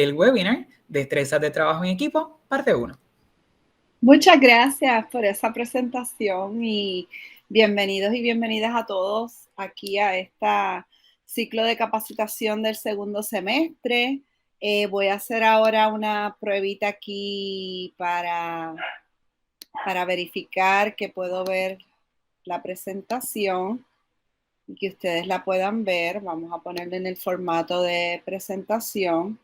el webinar Destrezas de Trabajo en Equipo, parte 1. Muchas gracias por esa presentación y bienvenidos y bienvenidas a todos aquí a este ciclo de capacitación del segundo semestre. Voy a hacer ahora una pruebita aquí para verificar que puedo ver la presentación y que ustedes la puedan ver. Vamos a ponerle en el formato de presentación.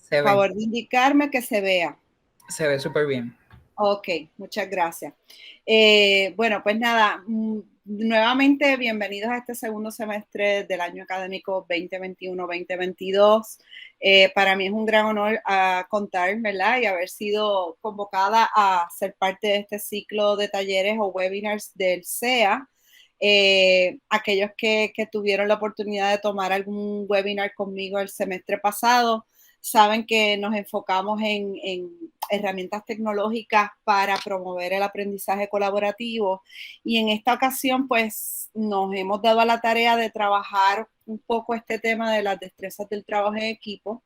Favor de indicarme que se vea. Se ve súper bien. Ok, muchas gracias. Bueno, pues nada, nuevamente bienvenidos a este segundo semestre del año académico 2021-2022. Para mí es un gran honor contar, ¿verdad? Y haber sido convocada a ser parte de este ciclo de talleres o webinars del CEA. Aquellos que tuvieron la oportunidad de tomar algún webinar conmigo el semestre pasado, saben que nos enfocamos en herramientas tecnológicas para promover el aprendizaje colaborativo y en esta ocasión pues nos hemos dado a la tarea de trabajar un poco este tema de las destrezas del trabajo en equipo.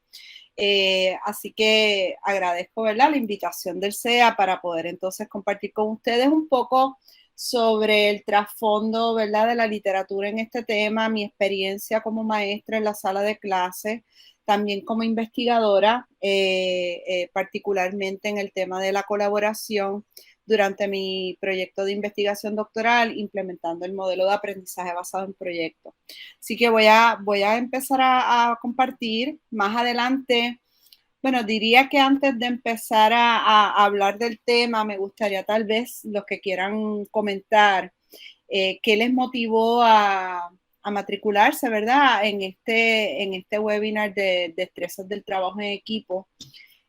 Así que agradezco, ¿verdad?, la invitación del CEA para poder entonces compartir con ustedes un poco sobre el trasfondo, ¿verdad?, de la literatura en este tema, mi experiencia como maestra en la sala de clases, también como investigadora, particularmente en el tema de la colaboración durante mi proyecto de investigación doctoral, implementando el modelo de aprendizaje basado en proyectos. Así que voy a empezar a compartir más adelante. Bueno, diría que antes de empezar a hablar del tema, me gustaría tal vez los que quieran comentar qué les motivó a matricularse, ¿verdad? En este webinar de destrezas del trabajo en equipo,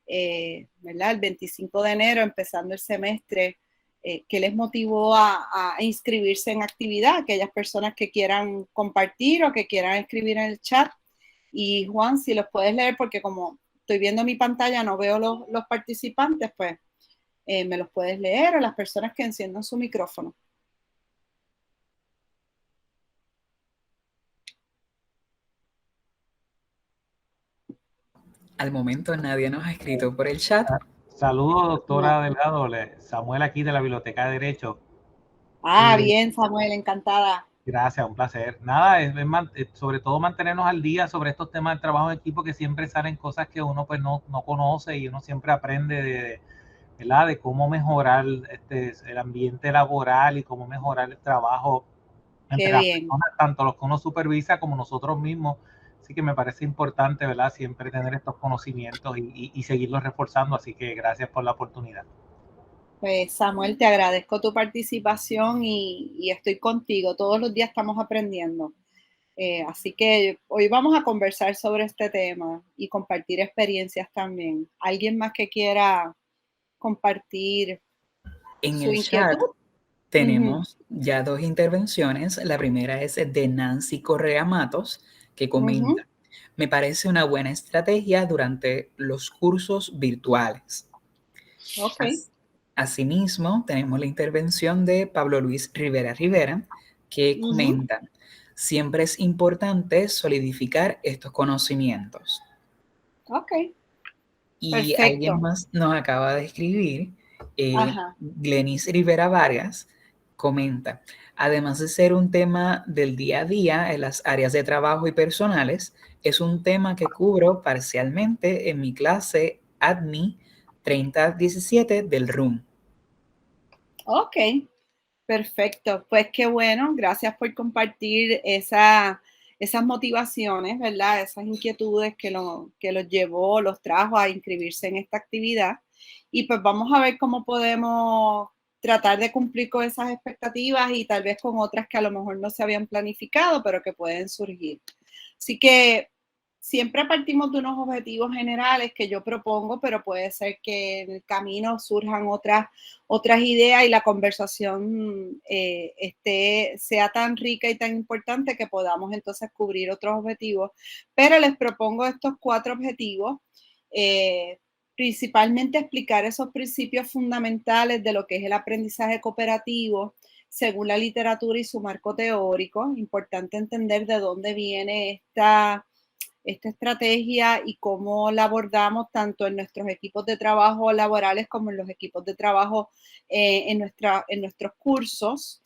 ¿verdad? El 25 de enero, empezando el semestre. ¿Qué les motivó a inscribirse en actividad? Aquellas personas que quieran compartir o que quieran escribir en el chat. Y Juan, si los puedes leer, porque como estoy viendo mi pantalla, no veo los participantes, pues me los puedes leer, o las personas que enciendan su micrófono. Al momento nadie nos ha escrito por el chat. Saludos, doctora Delgado. Samuel aquí de la Biblioteca de Derecho. Bien, Samuel, encantada. Gracias, un placer. Nada, es sobre todo mantenernos al día sobre estos temas de trabajo en equipo, que siempre salen cosas que uno pues no conoce y uno siempre aprende ¿verdad?, de cómo mejorar el ambiente laboral y cómo mejorar el trabajo entre las personas, tanto los que uno supervisa como nosotros mismos. Así que me parece importante, ¿verdad?, siempre tener estos conocimientos y seguirlos reforzando. Así que gracias por la oportunidad. Pues Samuel, te agradezco tu participación y estoy contigo. Todos los días estamos aprendiendo. Así que hoy vamos a conversar sobre este tema y compartir experiencias también. ¿Alguien más que quiera compartir en su el inquietud? Chat tenemos ya dos intervenciones. La primera es de Nancy Correa Matos, que comenta: me parece una buena estrategia durante los cursos virtuales. Asimismo, tenemos la intervención de Pablo Luis Rivera, que comenta: siempre es importante solidificar estos conocimientos. Y perfecto. Alguien más nos acaba de escribir, Glenis Rivera Vargas, comenta: además de ser un tema del día a día en las áreas de trabajo y personales, es un tema que cubro parcialmente en mi clase ADMI 3017 del RUM. Ok, perfecto. Pues qué bueno, gracias por compartir esas motivaciones, ¿verdad? Esas inquietudes que los llevó, los trajo a inscribirse en esta actividad. Y pues vamos a ver cómo podemos tratar de cumplir con esas expectativas y tal vez con otras que a lo mejor no se habían planificado, pero que pueden surgir. Así que siempre partimos de unos objetivos generales que yo propongo, pero puede ser que en el camino surjan otras ideas y la conversación sea tan rica y tan importante que podamos entonces cubrir otros objetivos. Pero les propongo estos 4 objetivos, principalmente explicar esos principios fundamentales de lo que es el aprendizaje cooperativo según la literatura y su marco teórico. Importante entender de dónde viene esta estrategia y cómo la abordamos tanto en nuestros equipos de trabajo laborales como en los equipos de trabajo en nuestros cursos.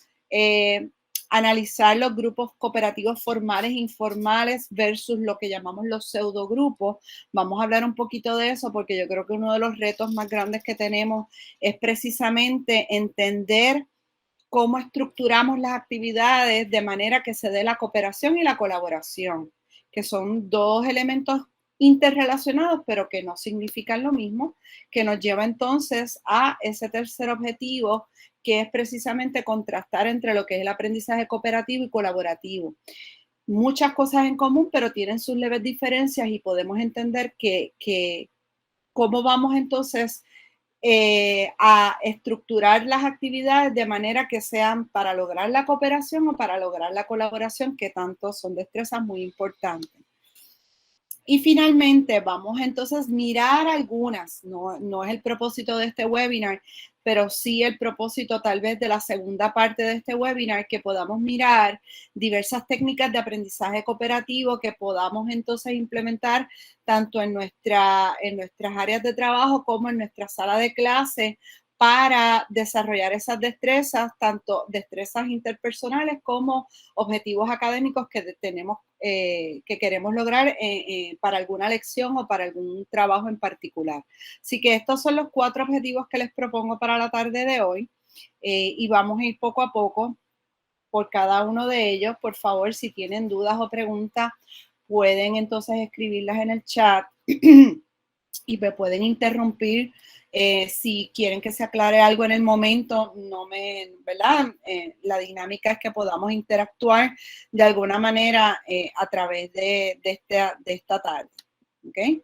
Analizar los grupos cooperativos formales e informales versus lo que llamamos los pseudogrupos. Vamos a hablar un poquito de eso porque yo creo que uno de los retos más grandes que tenemos es precisamente entender cómo estructuramos las actividades de manera que se dé la cooperación y la colaboración, que son dos elementos interrelacionados, pero que no significan lo mismo, que nos lleva entonces a ese tercer objetivo, que es precisamente contrastar entre lo que es el aprendizaje cooperativo y colaborativo. Muchas cosas en común, pero tienen sus leves diferencias y podemos entender que cómo vamos entonces a estructurar las actividades de manera que sean para lograr la cooperación o para lograr la colaboración, que tanto son destrezas muy importantes. Y finalmente vamos entonces a mirar algunas, no es el propósito de este webinar, pero sí el propósito tal vez de la segunda parte de este webinar, que podamos mirar diversas técnicas de aprendizaje cooperativo que podamos entonces implementar tanto en nuestras áreas de trabajo como en nuestra sala de clase para desarrollar esas destrezas, tanto destrezas interpersonales como objetivos académicos que tenemos, que queremos lograr para alguna lección o para algún trabajo en particular. Así que estos son los 4 objetivos que les propongo para la tarde de hoy y vamos a ir poco a poco por cada uno de ellos. Por favor, si tienen dudas o preguntas, pueden entonces escribirlas en el chat y me pueden interrumpir si quieren que se aclare algo en el momento. ¿Verdad? La dinámica es que podamos interactuar de alguna manera a través de esta tarde. ¿Ok?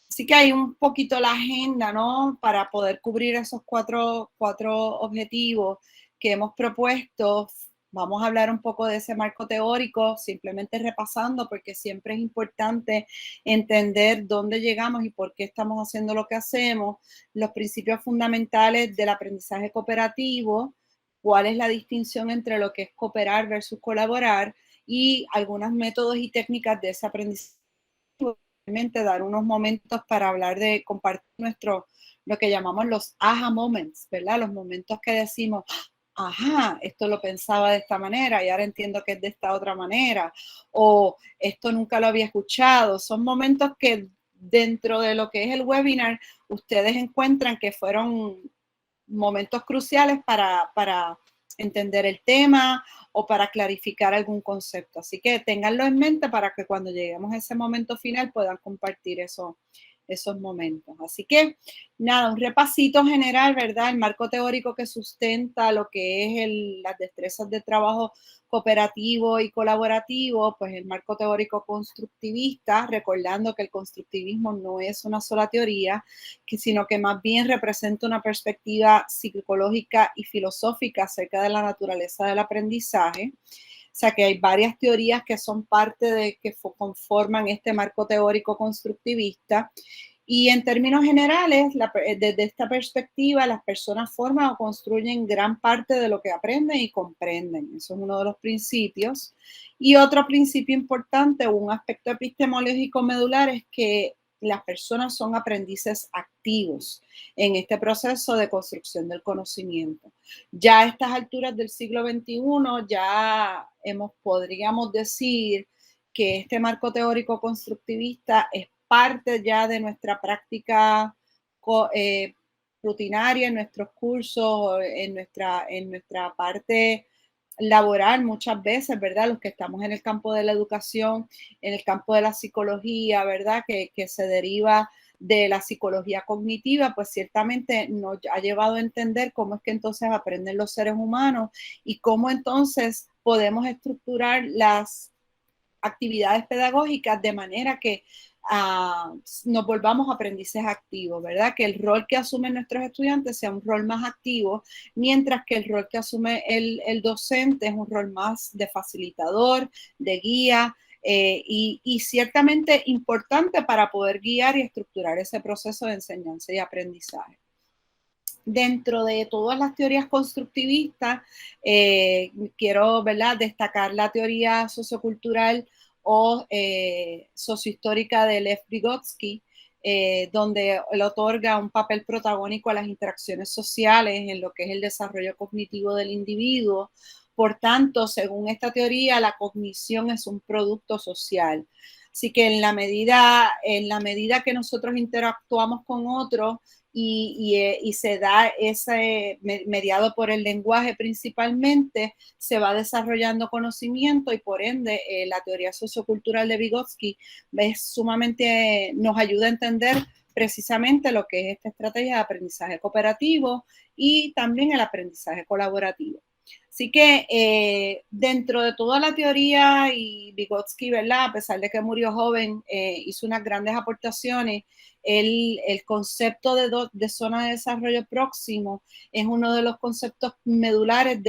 Así que hay un poquito la agenda, ¿no? Para poder cubrir esos cuatro objetivos que hemos propuesto. Vamos a hablar un poco de ese marco teórico, simplemente repasando, porque siempre es importante entender dónde llegamos y por qué estamos haciendo lo que hacemos, los principios fundamentales del aprendizaje cooperativo, cuál es la distinción entre lo que es cooperar versus colaborar y algunos métodos y técnicas de ese aprendizaje. Dar unos momentos para hablar de compartir lo que llamamos los aha moments, ¿verdad? Los momentos que decimos, ajá, esto lo pensaba de esta manera y ahora entiendo que es de esta otra manera, o esto nunca lo había escuchado. Son momentos que dentro de lo que es el webinar, ustedes encuentran que fueron momentos cruciales para entender el tema o para clarificar algún concepto. Así que ténganlo en mente para que cuando lleguemos a ese momento final puedan compartir esos momentos. Así que, nada, un repasito general, ¿verdad? El marco teórico que sustenta lo que es las destrezas de trabajo cooperativo y colaborativo, pues el marco teórico constructivista, recordando que el constructivismo no es una sola teoría, sino que más bien representa una perspectiva psicológica y filosófica acerca de la naturaleza del aprendizaje. O sea que hay varias teorías que son parte que conforman este marco teórico constructivista. Y en términos generales, desde esta perspectiva, las personas forman o construyen gran parte de lo que aprenden y comprenden. Eso es uno de los principios. Y otro principio importante, un aspecto epistemológico medular, es que las personas son aprendices activos en este proceso de construcción del conocimiento. Ya a estas alturas del siglo XXI, ya podríamos decir que este marco teórico constructivista es parte ya de nuestra práctica rutinaria, en nuestros cursos, en nuestra parte laboral muchas veces, ¿verdad? Los que estamos en el campo de la educación, en el campo de la psicología, ¿verdad? Que se deriva de la psicología cognitiva, pues ciertamente nos ha llevado a entender cómo es que entonces aprenden los seres humanos y cómo entonces podemos estructurar las actividades pedagógicas de manera que nos volvamos aprendices activos, ¿verdad? Que el rol que asumen nuestros estudiantes sea un rol más activo, mientras que el rol que asume el docente es un rol más de facilitador, de guía, y ciertamente importante para poder guiar y estructurar ese proceso de enseñanza y aprendizaje. Dentro de todas las teorías constructivistas, quiero, ¿verdad?, destacar la teoría sociocultural o sociohistórica de Lev Vygotsky, donde él otorga un papel protagónico a las interacciones sociales en lo que es el desarrollo cognitivo del individuo. Por tanto, según esta teoría, la cognición es un producto social. Así que en la medida que nosotros interactuamos con otros y se da ese mediado por el lenguaje principalmente, se va desarrollando conocimiento y por ende la teoría sociocultural de Vygotsky es sumamente, nos ayuda a entender precisamente lo que es esta estrategia de aprendizaje cooperativo y también el aprendizaje colaborativo. Así que dentro de toda la teoría, y Vygotsky, ¿verdad?, a pesar de que murió joven, hizo unas grandes aportaciones. El concepto de zona de desarrollo próximo es uno de los conceptos medulares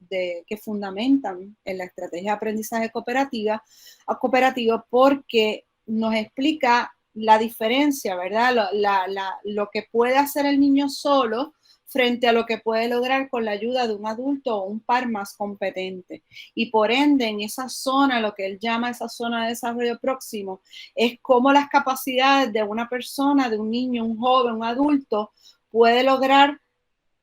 que fundamentan en la estrategia de aprendizaje cooperativo porque nos explica la diferencia, ¿verdad?, lo que puede hacer el niño solo frente a lo que puede lograr con la ayuda de un adulto o un par más competente. Y por ende, en esa zona, lo que él llama esa zona de desarrollo próximo, es cómo las capacidades de una persona, de un niño, un joven, un adulto, puede lograr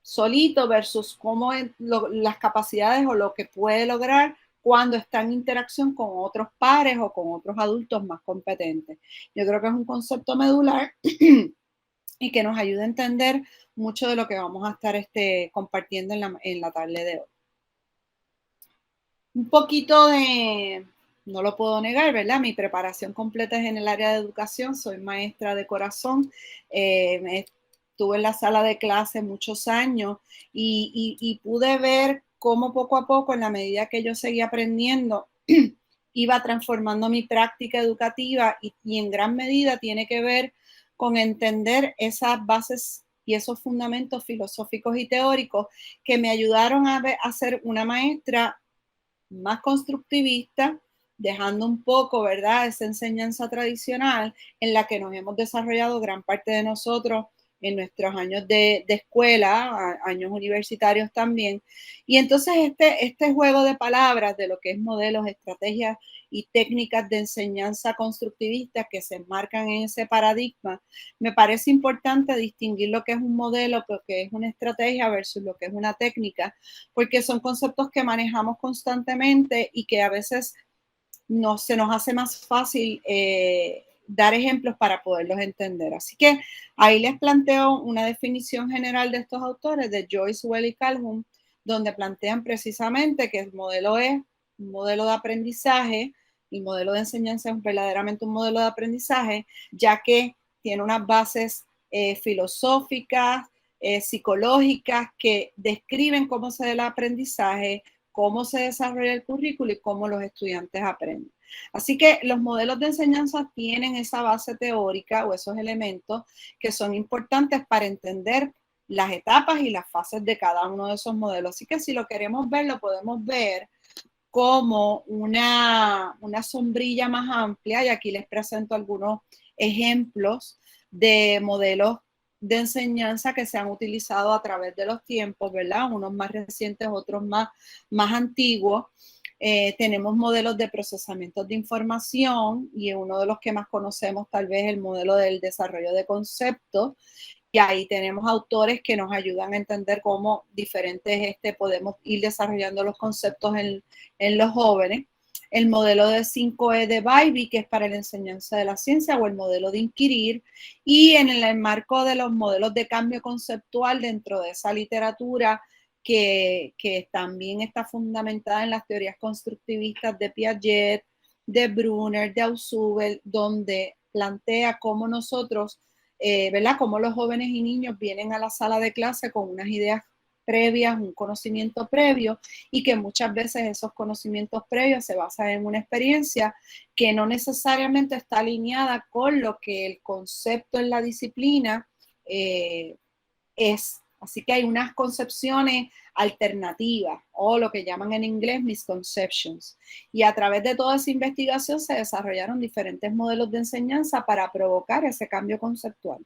solito versus cómo las capacidades o lo que puede lograr cuando está en interacción con otros pares o con otros adultos más competentes. Yo creo que es un concepto medular y que nos ayuda a entender mucho de lo que vamos a estar compartiendo en la tarde de hoy. Un poquito no lo puedo negar, ¿verdad? Mi preparación completa es en el área de educación, soy maestra de corazón, estuve en la sala de clase muchos años y pude ver cómo poco a poco, en la medida que yo seguía aprendiendo, iba transformando mi práctica educativa y en gran medida tiene que ver con entender esas bases y esos fundamentos filosóficos y teóricos que me ayudaron a ser una maestra más constructivista, dejando un poco, ¿verdad?, esa enseñanza tradicional en la que nos hemos desarrollado gran parte de nosotros en nuestros años de escuela, años universitarios también. Y entonces este juego de palabras de lo que es modelos, estrategias y técnicas de enseñanza constructivista que se enmarcan en ese paradigma, me parece importante distinguir lo que es un modelo, lo que es una estrategia versus lo que es una técnica, porque son conceptos que manejamos constantemente y que a veces se nos hace más fácil dar ejemplos para poderlos entender. Así que ahí les planteo una definición general de estos autores, de Joyce, Well y Calhoun, donde plantean precisamente que el modelo es un modelo de aprendizaje, el modelo de enseñanza es verdaderamente un modelo de aprendizaje, ya que tiene unas bases filosóficas, psicológicas, que describen cómo se da el aprendizaje, cómo se desarrolla el currículo y cómo los estudiantes aprenden. Así que los modelos de enseñanza tienen esa base teórica o esos elementos que son importantes para entender las etapas y las fases de cada uno de esos modelos. Así que si lo queremos ver, lo podemos ver como una sombrilla más amplia, y aquí les presento algunos ejemplos de modelos de enseñanza que se han utilizado a través de los tiempos, ¿verdad? Unos más recientes, otros más antiguos. Tenemos modelos de procesamiento de información y uno de los que más conocemos tal vez el modelo del desarrollo de conceptos. Y ahí tenemos autores que nos ayudan a entender cómo diferentes podemos ir desarrollando los conceptos en los jóvenes. El modelo de 5E de Bybee, que es para la enseñanza de la ciencia, o el modelo de inquirir. Y en el marco de los modelos de cambio conceptual dentro de esa literatura que también está fundamentada en las teorías constructivistas de Piaget, de Brunner, de Ausubel, donde plantea cómo nosotros ¿verdad? Cómo los jóvenes y niños vienen a la sala de clase con unas ideas previas, un conocimiento previo, y que muchas veces esos conocimientos previos se basan en una experiencia que no necesariamente está alineada con lo que el concepto en la disciplina es. Así que hay unas concepciones alternativas o lo que llaman en inglés misconceptions. Y a través de toda esa investigación se desarrollaron diferentes modelos de enseñanza para provocar ese cambio conceptual.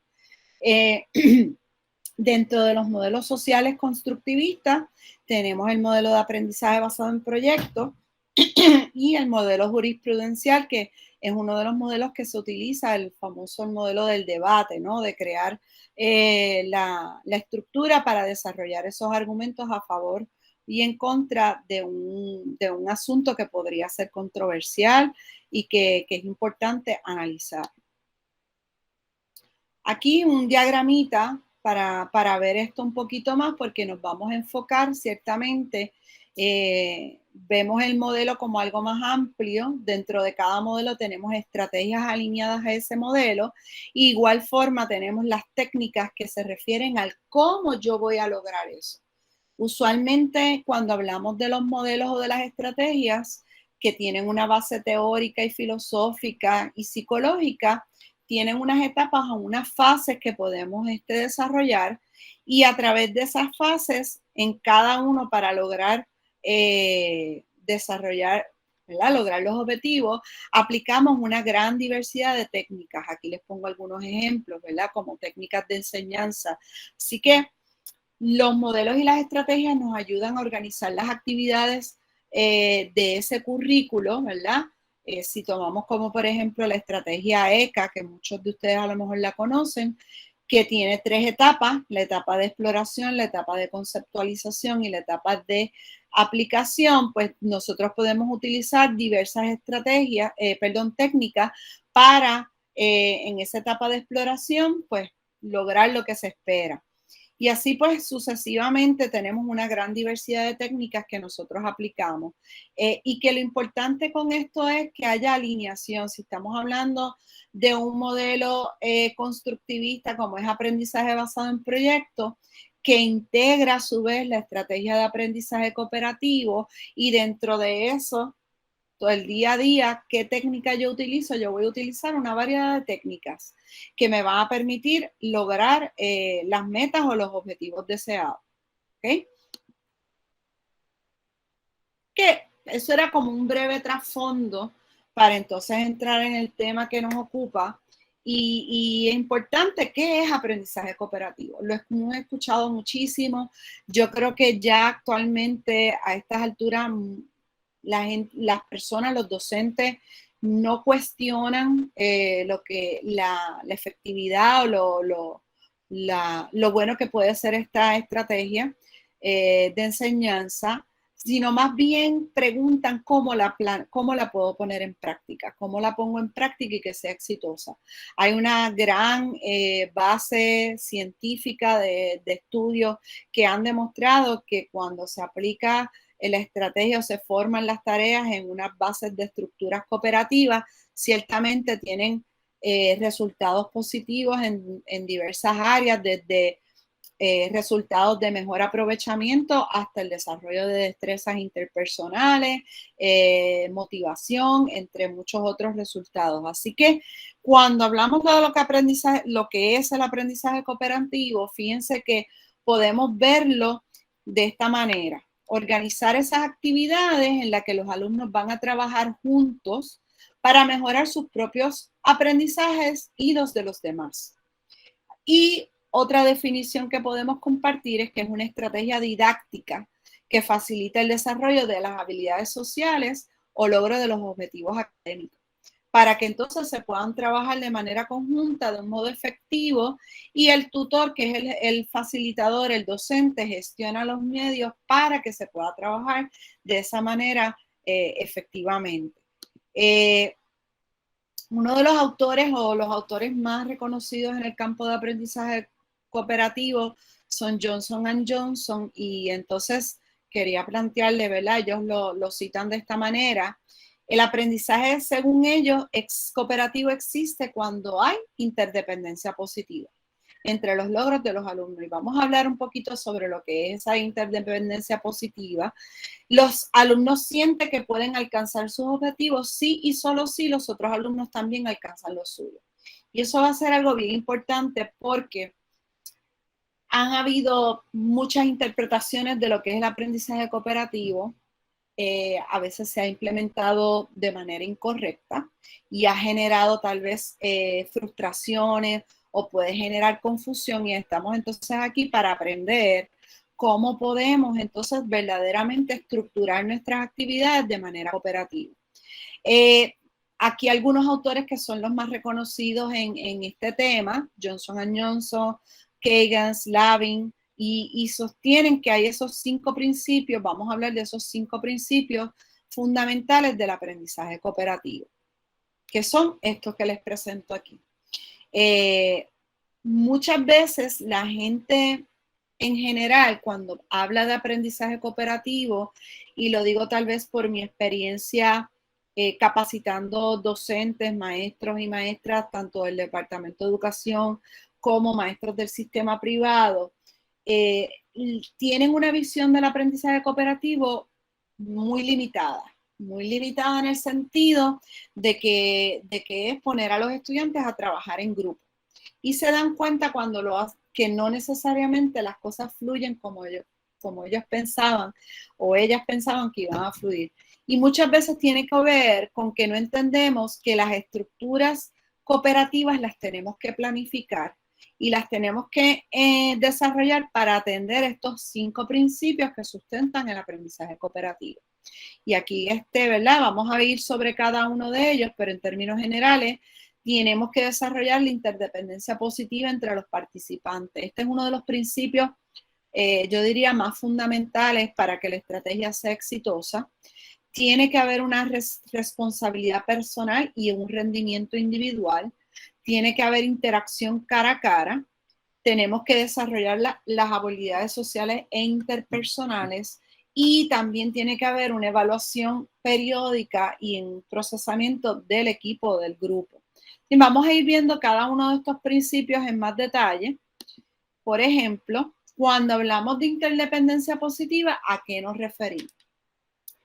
Dentro de los modelos sociales constructivistas tenemos el modelo de aprendizaje basado en proyectos, y el modelo jurisprudencial, que es uno de los modelos que se utiliza, el famoso modelo del debate, ¿no? De crear la estructura para desarrollar esos argumentos a favor y en contra de un asunto que podría ser controversial y que es importante analizar. Aquí un diagramita para ver esto un poquito más, porque nos vamos a enfocar ciertamente. Vemos el modelo como algo más amplio. Dentro de cada modelo tenemos estrategias alineadas a ese modelo. Igual forma tenemos las técnicas que se refieren al cómo yo voy a lograr eso. Usualmente cuando hablamos de los modelos o de las estrategias que tienen una base teórica y filosófica y psicológica, tienen unas etapas o unas fases que podemos desarrollar, y a través de esas fases, en cada uno para lograr desarrollar, ¿verdad? Lograr los objetivos, aplicamos una gran diversidad de técnicas. Aquí les pongo algunos ejemplos, ¿verdad? Como técnicas de enseñanza. Así que los modelos y las estrategias nos ayudan a organizar las actividades de ese currículo, ¿verdad? Si tomamos como por ejemplo la estrategia ECA, que muchos de ustedes a lo mejor la conocen, que tiene 3 etapas: la etapa de exploración, la etapa de conceptualización y la etapa de aplicación. Pues nosotros podemos utilizar diversas estrategias, técnicas para en esa etapa de exploración, pues lograr lo que se espera. Y así pues sucesivamente tenemos una gran diversidad de técnicas que nosotros aplicamos. Y que lo importante con esto es que haya alineación. Si estamos hablando de un modelo constructivista como es aprendizaje basado en proyectos, que integra a su vez la estrategia de aprendizaje cooperativo, y dentro de eso, todo el día a día, ¿qué técnica yo utilizo? Yo voy a utilizar una variedad de técnicas que me van a permitir lograr las metas o los objetivos deseados. ¿Ok? Que eso era como un breve trasfondo para entonces entrar en el tema que nos ocupa. Y es importante, ¿qué es aprendizaje cooperativo? Lo he escuchado muchísimo. Yo creo que ya actualmente a estas alturas las personas, los docentes, no cuestionan la efectividad o lo bueno que puede ser esta estrategia de enseñanza, sino más bien preguntan cómo la puedo poner en práctica, cómo la pongo en práctica y que sea exitosa. Hay una gran base científica de estudios que han demostrado que cuando se aplica la estrategia o se forman las tareas en unas bases de estructuras cooperativas, ciertamente tienen resultados positivos en diversas áreas, desde resultados de mejor aprovechamiento hasta el desarrollo de destrezas interpersonales, motivación, entre muchos otros resultados. Así que cuando hablamos de lo que es el aprendizaje cooperativo, fíjense que podemos verlo de esta manera: organizar esas actividades en las que los alumnos van a trabajar juntos para mejorar sus propios aprendizajes y los de los demás. Y otra definición que podemos compartir es que es una estrategia didáctica que facilita el desarrollo de las habilidades sociales o logro de los objetivos académicos, para que entonces se puedan trabajar de manera conjunta, de un modo efectivo, y el tutor, que es el facilitador, el docente, gestiona los medios para que se pueda trabajar de esa manera efectivamente. Uno de los autores o los autores más reconocidos en el campo de aprendizaje cooperativo son Johnson & Johnson, y entonces quería plantearle, ¿verdad? Ellos lo citan de esta manera: el aprendizaje, según ellos, cooperativo existe cuando hay interdependencia positiva entre los logros de los alumnos. Y vamos a hablar un poquito sobre lo que es esa interdependencia positiva. Los alumnos sienten que pueden alcanzar sus objetivos sí y solo si los otros alumnos también alcanzan los suyos. Y eso va a ser algo bien importante, porque han habido muchas interpretaciones de lo que es el aprendizaje cooperativo. A veces se ha implementado de manera incorrecta y ha generado tal vez frustraciones o puede generar confusión, y estamos entonces aquí para aprender cómo podemos entonces verdaderamente estructurar nuestras actividades de manera cooperativa. Aquí algunos autores que son los más reconocidos en este tema, Johnson & Johnson, Kagan, Slavin, y sostienen que hay esos 5 principios, vamos a hablar de esos 5 principios fundamentales del aprendizaje cooperativo, que son estos que les presento aquí. Muchas veces la gente en general, cuando habla de aprendizaje cooperativo, y lo digo tal vez por mi experiencia capacitando docentes, maestros y maestras, tanto del Departamento de Educación como maestros del sistema privado, tienen una visión del aprendizaje cooperativo muy limitada en el sentido de que es poner a los estudiantes a trabajar en grupo. Y se dan cuenta cuando lo hacen que no necesariamente las cosas fluyen como ellos pensaban o ellas pensaban que iban a fluir. Y muchas veces tiene que ver con que no entendemos que las estructuras cooperativas las tenemos que planificar y las tenemos que desarrollar para atender estos 5 principios que sustentan el aprendizaje cooperativo. Y aquí, ¿verdad? Vamos a ir sobre cada uno de ellos, pero en términos generales, tenemos que desarrollar la interdependencia positiva entre los participantes. Este es uno de los principios, yo diría, más fundamentales para que la estrategia sea exitosa. Tiene que haber una responsabilidad personal y un rendimiento individual. Tiene que haber interacción cara a cara. Tenemos que desarrollar las habilidades sociales e interpersonales. Y también tiene que haber una evaluación periódica y un procesamiento del equipo, del grupo. Y vamos a ir viendo cada uno de estos principios en más detalle. Por ejemplo, cuando hablamos de interdependencia positiva, ¿a qué nos referimos?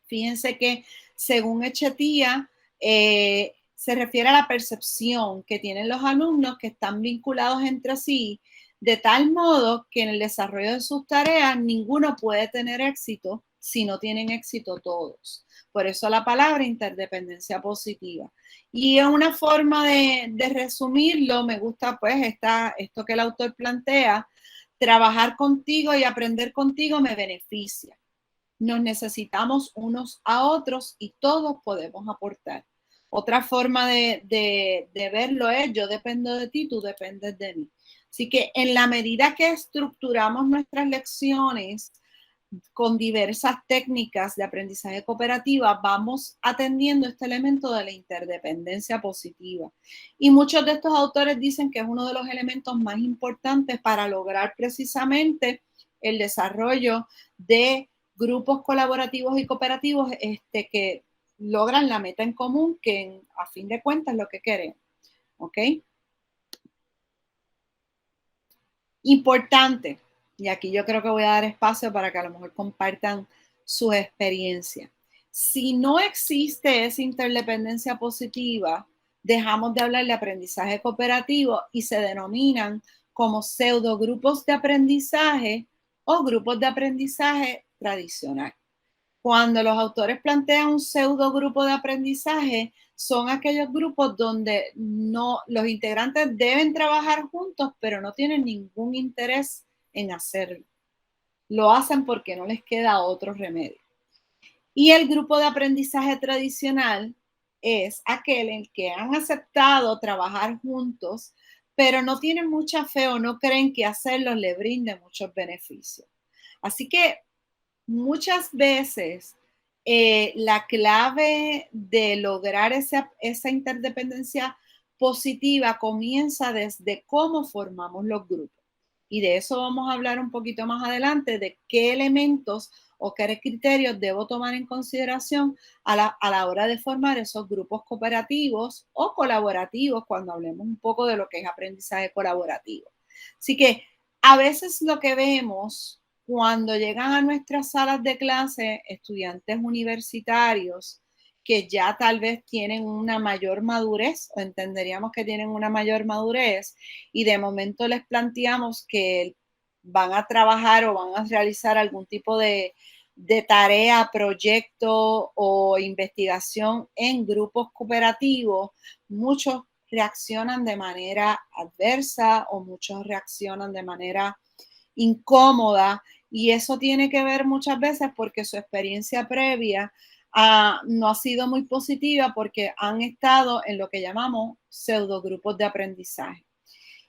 Fíjense que según Echetía, se refiere a la percepción que tienen los alumnos que están vinculados entre sí, de tal modo que en el desarrollo de sus tareas ninguno puede tener éxito si no tienen éxito todos. Por eso la palabra interdependencia positiva. Y es una forma de resumirlo, me gusta pues esto que el autor plantea, trabajar contigo y aprender contigo me beneficia. Nos necesitamos unos a otros y todos podemos aportar. Otra forma de verlo es yo dependo de ti, tú dependes de mí. Así que en la medida que estructuramos nuestras lecciones con diversas técnicas de aprendizaje cooperativa, vamos atendiendo este elemento de la interdependencia positiva. Y muchos de estos autores dicen que es uno de los elementos más importantes para lograr precisamente el desarrollo de grupos colaborativos y cooperativos que logran la meta en común, que a fin de cuentas es lo que queremos. ¿Ok? Importante, y aquí yo creo que voy a dar espacio para que a lo mejor compartan sus experiencias. Si no existe esa interdependencia positiva, dejamos de hablar de aprendizaje cooperativo y se denominan como pseudogrupos de aprendizaje o grupos de aprendizaje tradicional. Cuando los autores plantean un pseudo grupo de aprendizaje, son aquellos grupos donde los integrantes deben trabajar juntos, pero no tienen ningún interés en hacerlo. Lo hacen porque no les queda otro remedio. Y el grupo de aprendizaje tradicional es aquel en que han aceptado trabajar juntos, pero no tienen mucha fe o no creen que hacerlo les brinde muchos beneficios. Así que muchas veces la clave de lograr esa interdependencia positiva comienza desde cómo formamos los grupos. Y de eso vamos a hablar un poquito más adelante, de qué elementos o qué criterios debo tomar en consideración a la hora de formar esos grupos cooperativos o colaborativos, cuando hablemos un poco de lo que es aprendizaje colaborativo. Así que a veces lo que vemos cuando llegan a nuestras salas de clase estudiantes universitarios que ya tal vez tienen una mayor madurez o entenderíamos que tienen una mayor madurez y de momento les planteamos que van a trabajar o van a realizar algún tipo de tarea, proyecto o investigación en grupos cooperativos, muchos reaccionan de manera adversa o muchos reaccionan de manera incómoda Y eso tiene que ver muchas veces porque su experiencia previa no ha sido muy positiva porque han estado en lo que llamamos pseudogrupos de aprendizaje.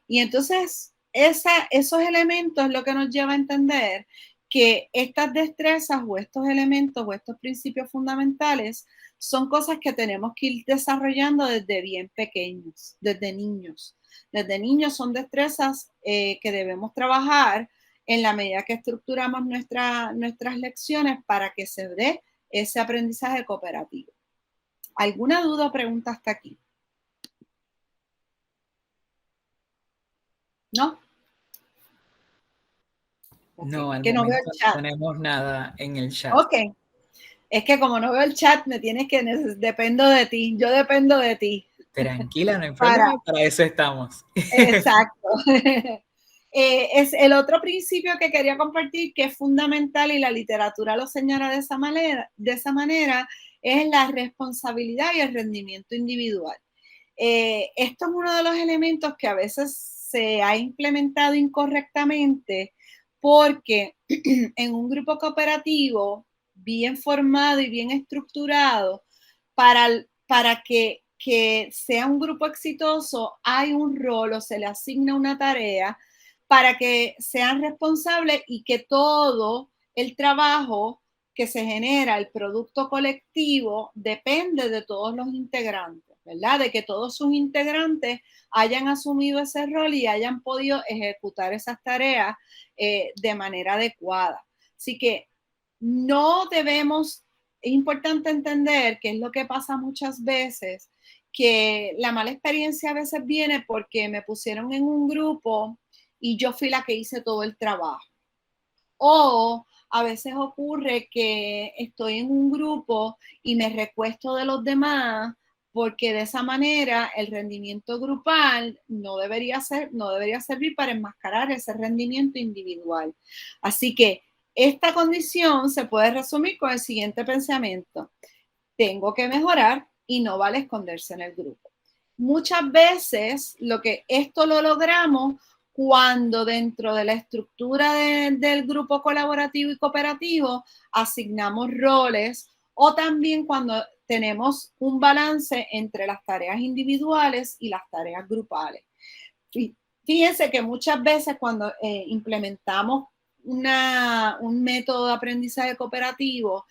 Y entonces esos elementos es lo que nos lleva a entender que estas destrezas o estos elementos o estos principios fundamentales son cosas que tenemos que ir desarrollando desde bien pequeños, desde niños. Desde niños son destrezas que debemos trabajar en la medida que estructuramos nuestras lecciones para que se dé ese aprendizaje cooperativo. ¿Alguna duda o pregunta hasta aquí? ¿No? Okay. No, al que momento no veo el chat. No tenemos nada en el chat. Ok. Es que como no veo el chat, dependo de ti. Yo dependo de ti. Tranquila, no hay problema, para eso estamos. Exacto. Es el otro principio que quería compartir, que es fundamental y la literatura lo señala de esa manera, es la responsabilidad y el rendimiento individual. Esto es uno de los elementos que a veces se ha implementado incorrectamente porque en un grupo cooperativo bien formado y bien estructurado, para que sea un grupo exitoso, hay un rol o se le asigna una tarea para que sean responsables y que todo el trabajo que se genera, el producto colectivo, depende de todos los integrantes, ¿verdad? De que todos sus integrantes hayan asumido ese rol y hayan podido ejecutar esas tareas de manera adecuada. Así que no debemos, es importante entender que es lo que pasa muchas veces, que la mala experiencia a veces viene porque me pusieron en un grupo y yo fui la que hice todo el trabajo. O a veces ocurre que estoy en un grupo y me recuesto de los demás porque de esa manera el rendimiento grupal no debería servir para enmascarar ese rendimiento individual. Así que esta condición se puede resumir con el siguiente pensamiento: tengo que mejorar y no vale esconderse en el grupo. Muchas veces esto lo logramos cuando dentro de la estructura del grupo colaborativo y cooperativo asignamos roles, o también cuando tenemos un balance entre las tareas individuales y las tareas grupales. Fíjense que muchas veces cuando implementamos un método de aprendizaje cooperativo,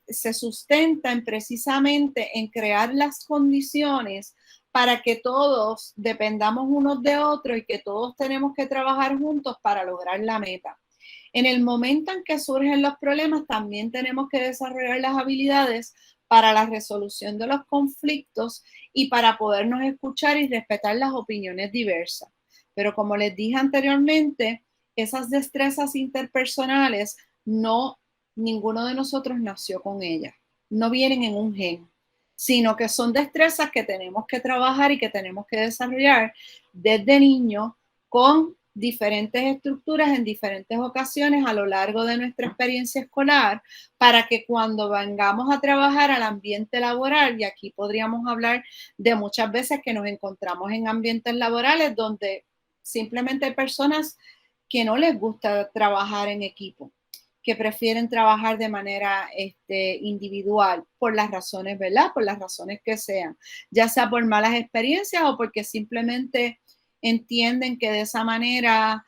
se sustenta precisamente en crear las condiciones para que todos dependamos unos de otros y que todos tenemos que trabajar juntos para lograr la meta. En el momento en que surgen los problemas, también tenemos que desarrollar las habilidades para la resolución de los conflictos y para podernos escuchar y respetar las opiniones diversas. Pero como les dije anteriormente, esas destrezas interpersonales, ninguno de nosotros nació con ellas. No vienen en un gen, sino que son destrezas que tenemos que trabajar y que tenemos que desarrollar desde niño con diferentes estructuras en diferentes ocasiones a lo largo de nuestra experiencia escolar, para que cuando vengamos a trabajar al ambiente laboral, y aquí podríamos hablar de muchas veces que nos encontramos en ambientes laborales donde simplemente hay personas que no les gusta trabajar en equipo, que prefieren trabajar de manera individual por las razones, ¿verdad? Por las razones que sean, ya sea por malas experiencias o porque simplemente entienden que de esa manera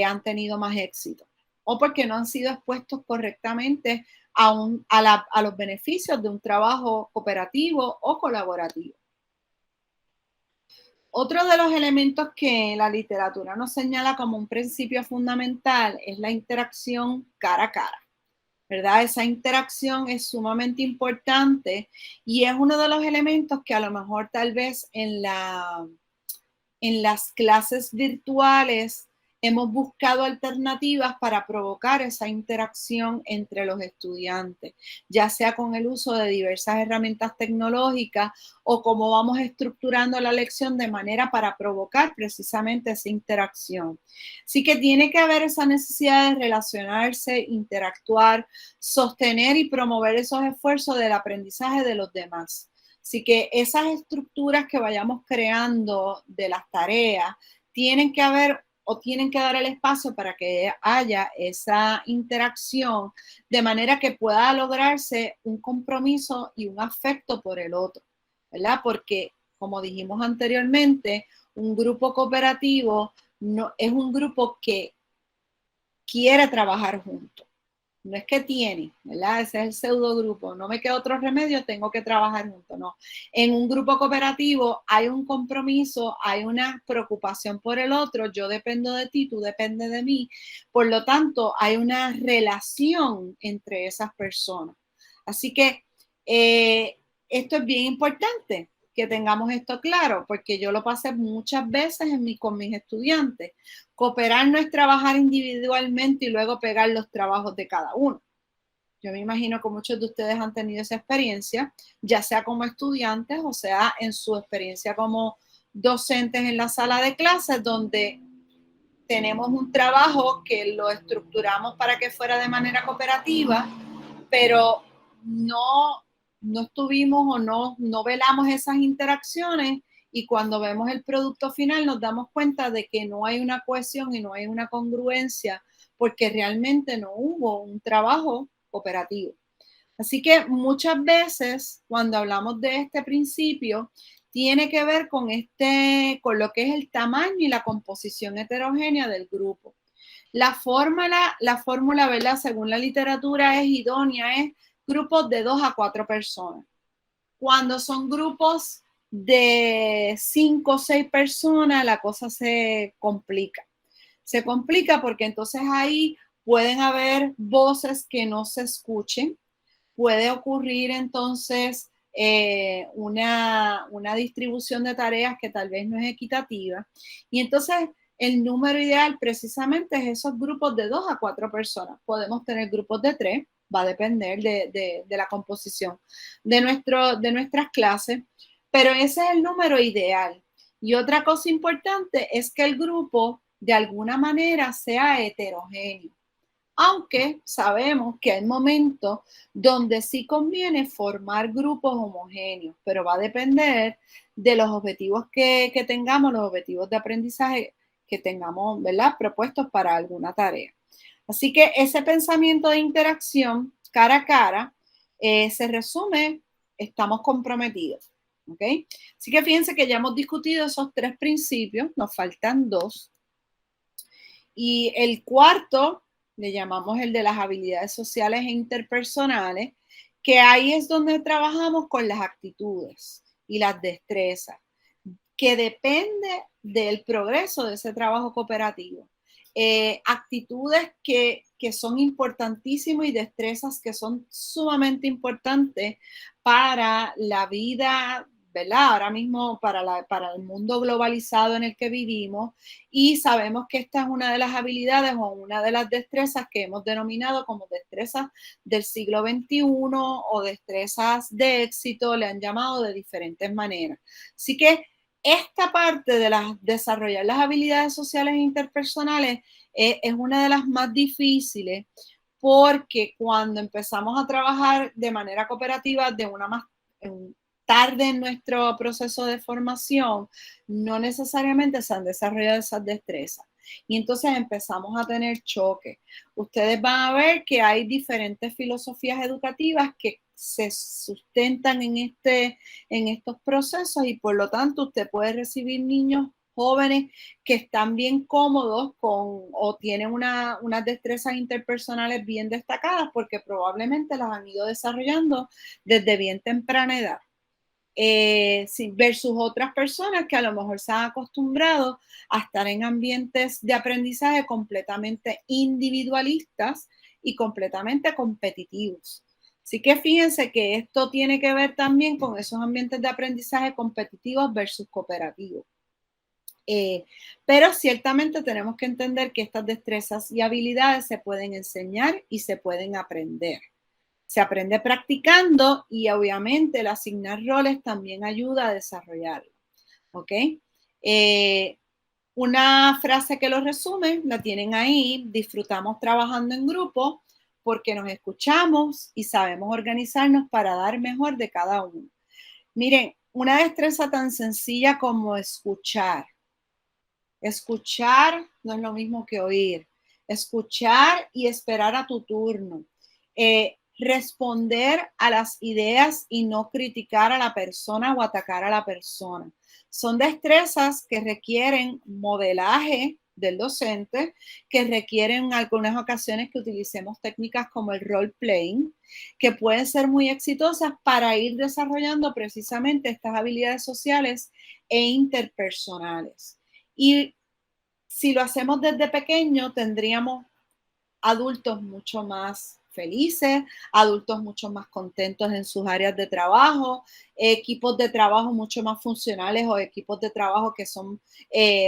han tenido más éxito, o porque no han sido expuestos correctamente a los beneficios de un trabajo cooperativo o colaborativo. Otro de los elementos que la literatura nos señala como un principio fundamental es la interacción cara a cara, ¿verdad? Esa interacción es sumamente importante y es uno de los elementos que a lo mejor tal vez en las clases virtuales hemos buscado alternativas para provocar esa interacción entre los estudiantes, ya sea con el uso de diversas herramientas tecnológicas o cómo vamos estructurando la lección de manera para provocar precisamente esa interacción. Así que tiene que haber esa necesidad de relacionarse, interactuar, sostener y promover esos esfuerzos del aprendizaje de los demás. Así que esas estructuras que vayamos creando de las tareas tienen que haber o tienen que dar el espacio para que haya esa interacción de manera que pueda lograrse un compromiso y un afecto por el otro, ¿verdad? Porque, como dijimos anteriormente, un grupo cooperativo no, es un grupo que quiere trabajar juntos. No es que tiene, ¿verdad? Ese es el pseudo grupo. No me queda otro remedio, tengo que trabajar juntos. No. En un grupo cooperativo hay un compromiso, hay una preocupación por el otro. Yo dependo de ti, tú dependes de mí. Por lo tanto, hay una relación entre esas personas. Así que esto es bien importante que tengamos esto claro, porque yo lo pasé muchas veces con mis estudiantes. Cooperar no es trabajar individualmente y luego pegar los trabajos de cada uno. Yo me imagino que muchos de ustedes han tenido esa experiencia, ya sea como estudiantes o sea en su experiencia como docentes en la sala de clases, donde tenemos un trabajo que lo estructuramos para que fuera de manera cooperativa, pero no estuvimos o no velamos esas interacciones, y cuando vemos el producto final nos damos cuenta de que no hay una cohesión y no hay una congruencia porque realmente no hubo un trabajo cooperativo. Así que muchas veces cuando hablamos de este principio tiene que ver con lo que es el tamaño y la composición heterogénea del grupo. La fórmula, ¿verdad? Según la literatura es idónea, es grupos de 2 a 4 personas. Cuando son grupos de 5 o 6 personas, la cosa se complica. Se complica porque entonces ahí pueden haber voces que no se escuchen. Puede ocurrir entonces una distribución de tareas que tal vez no es equitativa. Y entonces el número ideal precisamente es esos grupos de 2 a 4 personas. Podemos tener grupos de 3, va a depender de la composición de nuestras clases, pero ese es el número ideal. Y otra cosa importante es que el grupo de alguna manera sea heterogéneo, aunque sabemos que hay momentos donde sí conviene formar grupos homogéneos, pero va a depender de los objetivos que tengamos, los objetivos de aprendizaje que tengamos, ¿verdad?, propuestos para alguna tarea. Así que ese pensamiento de interacción cara a cara se resume, estamos comprometidos, ¿ok? Así que fíjense que ya hemos discutido esos 3 principios, nos faltan 2. Y el cuarto le llamamos el de las habilidades sociales e interpersonales, que ahí es donde trabajamos con las actitudes y las destrezas, que depende del progreso de ese trabajo cooperativo. Actitudes que son importantísimas y destrezas que son sumamente importantes para la vida, ¿verdad? Ahora mismo para el mundo globalizado en el que vivimos, y sabemos que esta es una de las habilidades o una de las destrezas que hemos denominado como destrezas del siglo XXI o destrezas de éxito, le han llamado de diferentes maneras. Así que esta parte de desarrollar las habilidades sociales e interpersonales es una de las más difíciles, porque cuando empezamos a trabajar de manera cooperativa de una más tarde en nuestro proceso de formación, no necesariamente se han desarrollado esas destrezas. Y entonces empezamos a tener choques. Ustedes van a ver que hay diferentes filosofías educativas que se sustentan en estos procesos, y por lo tanto usted puede recibir niños jóvenes que están bien cómodos o tienen unas destrezas interpersonales bien destacadas porque probablemente las han ido desarrollando desde bien temprana edad. Versus otras personas que a lo mejor se han acostumbrado a estar en ambientes de aprendizaje completamente individualistas y completamente competitivos. Así que fíjense que esto tiene que ver también con esos ambientes de aprendizaje competitivos versus cooperativos. Pero ciertamente tenemos que entender que estas destrezas y habilidades se pueden enseñar y se pueden aprender. Se aprende practicando, y obviamente el asignar roles también ayuda a desarrollarlo. ¿Ok? Una frase que lo resume, la tienen ahí: disfrutamos trabajando en grupo porque nos escuchamos y sabemos organizarnos para dar mejor de cada uno. Miren, una destreza tan sencilla como escuchar Escuchar no es lo mismo que oír. Escuchar y esperar a tu turno. Responder a las ideas y no criticar a la persona o atacar a la persona. Son destrezas que requieren modelaje del docente, que requieren en algunas ocasiones que utilicemos técnicas como el role playing, que pueden ser muy exitosas para ir desarrollando precisamente estas habilidades sociales e interpersonales. Y si lo hacemos desde pequeño, tendríamos adultos mucho más felices, adultos mucho más contentos en sus áreas de trabajo, equipos de trabajo mucho más funcionales o equipos de trabajo que son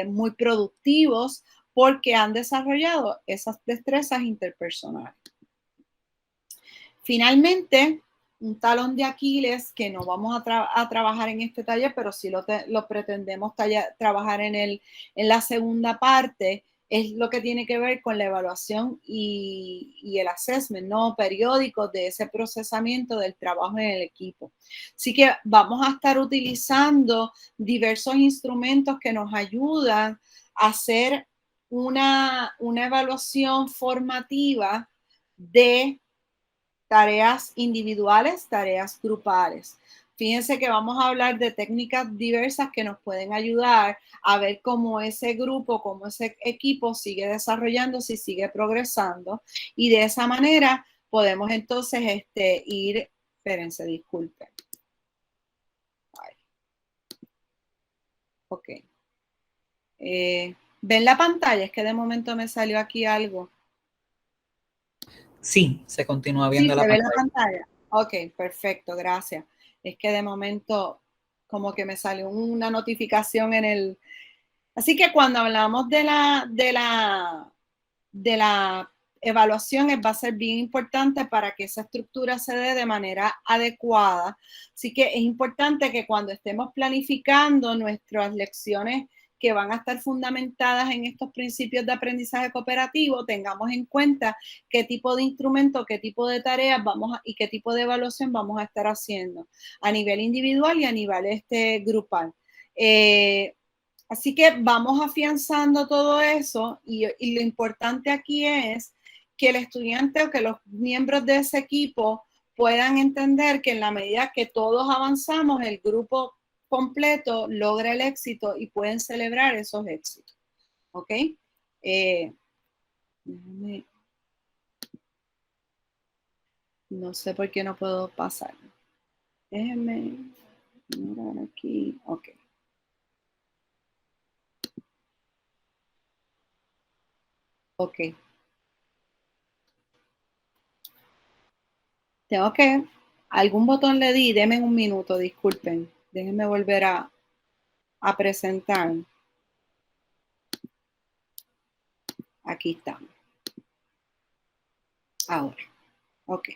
muy productivos porque han desarrollado esas destrezas interpersonales. Finalmente, un talón de Aquiles que no vamos a trabajar en este taller, pero sí lo pretendemos trabajar en la segunda parte, es lo que tiene que ver con la evaluación y el assessment, ¿no? Periódico de ese procesamiento del trabajo en el equipo. Así que vamos a estar utilizando diversos instrumentos que nos ayudan a hacer una evaluación formativa de tareas individuales, tareas grupales. Fíjense que vamos a hablar de técnicas diversas que nos pueden ayudar a ver cómo ese grupo, cómo ese equipo sigue desarrollándose y sigue progresando. Y de esa manera podemos entonces ir, espérense, disculpen. Ok. ¿Ven la pantalla? Es que de momento me salió aquí algo. Sí, se continúa viendo la pantalla. Sí, se ve la pantalla. Ok, perfecto, gracias. Es que de momento como que me salió una notificación en el... Así que cuando hablamos de la evaluación va a ser bien importante para que esa estructura se dé de manera adecuada. Así que es importante que cuando estemos planificando nuestras lecciones que van a estar fundamentadas en estos principios de aprendizaje cooperativo, tengamos en cuenta qué tipo de instrumento, qué tipo de tareas y qué tipo de evaluación vamos a estar haciendo a nivel individual y a nivel grupal. Así que vamos afianzando todo eso y lo importante aquí es que el estudiante o que los miembros de ese equipo puedan entender que en la medida que todos avanzamos, el grupo completo logra el éxito y pueden celebrar esos éxitos. ¿Ok? No sé por qué no puedo pasar. Déjenme mirar aquí. Ok. Ok. Tengo que, algún botón le di, denme un minuto, disculpen. Déjenme volver a presentar. Aquí estamos. Ahora, ok.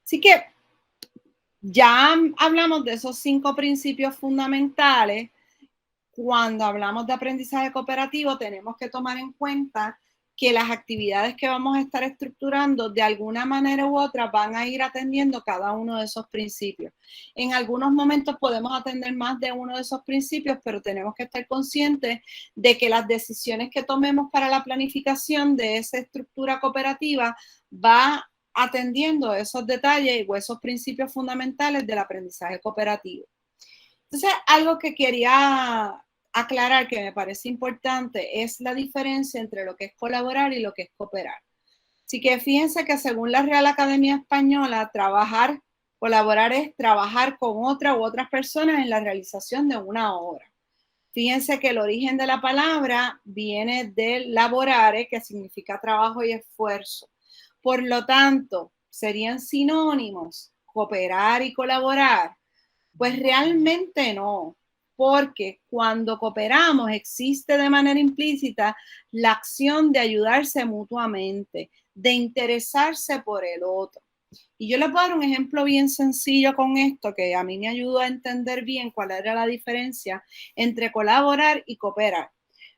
Así que ya hablamos de esos 5 principios fundamentales. Cuando hablamos de aprendizaje cooperativo, tenemos que tomar en cuenta que las actividades que vamos a estar estructurando de alguna manera u otra van a ir atendiendo cada uno de esos principios. En algunos momentos podemos atender más de uno de esos principios, pero tenemos que estar conscientes de que las decisiones que tomemos para la planificación de esa estructura cooperativa va atendiendo esos detalles o esos principios fundamentales del aprendizaje cooperativo. Entonces, algo que quería aclarar que me parece importante es la diferencia entre lo que es colaborar y lo que es cooperar. Así que fíjense que según la Real Academia Española, colaborar es trabajar con otra u otras personas en la realización de una obra. Fíjense que el origen de la palabra viene del laborare, que significa trabajo y esfuerzo. Por lo tanto, serían sinónimos cooperar y colaborar. Pues realmente no, porque cuando cooperamos existe de manera implícita la acción de ayudarse mutuamente, de interesarse por el otro. Y yo les voy a dar un ejemplo bien sencillo con esto que a mí me ayudó a entender bien cuál era la diferencia entre colaborar y cooperar.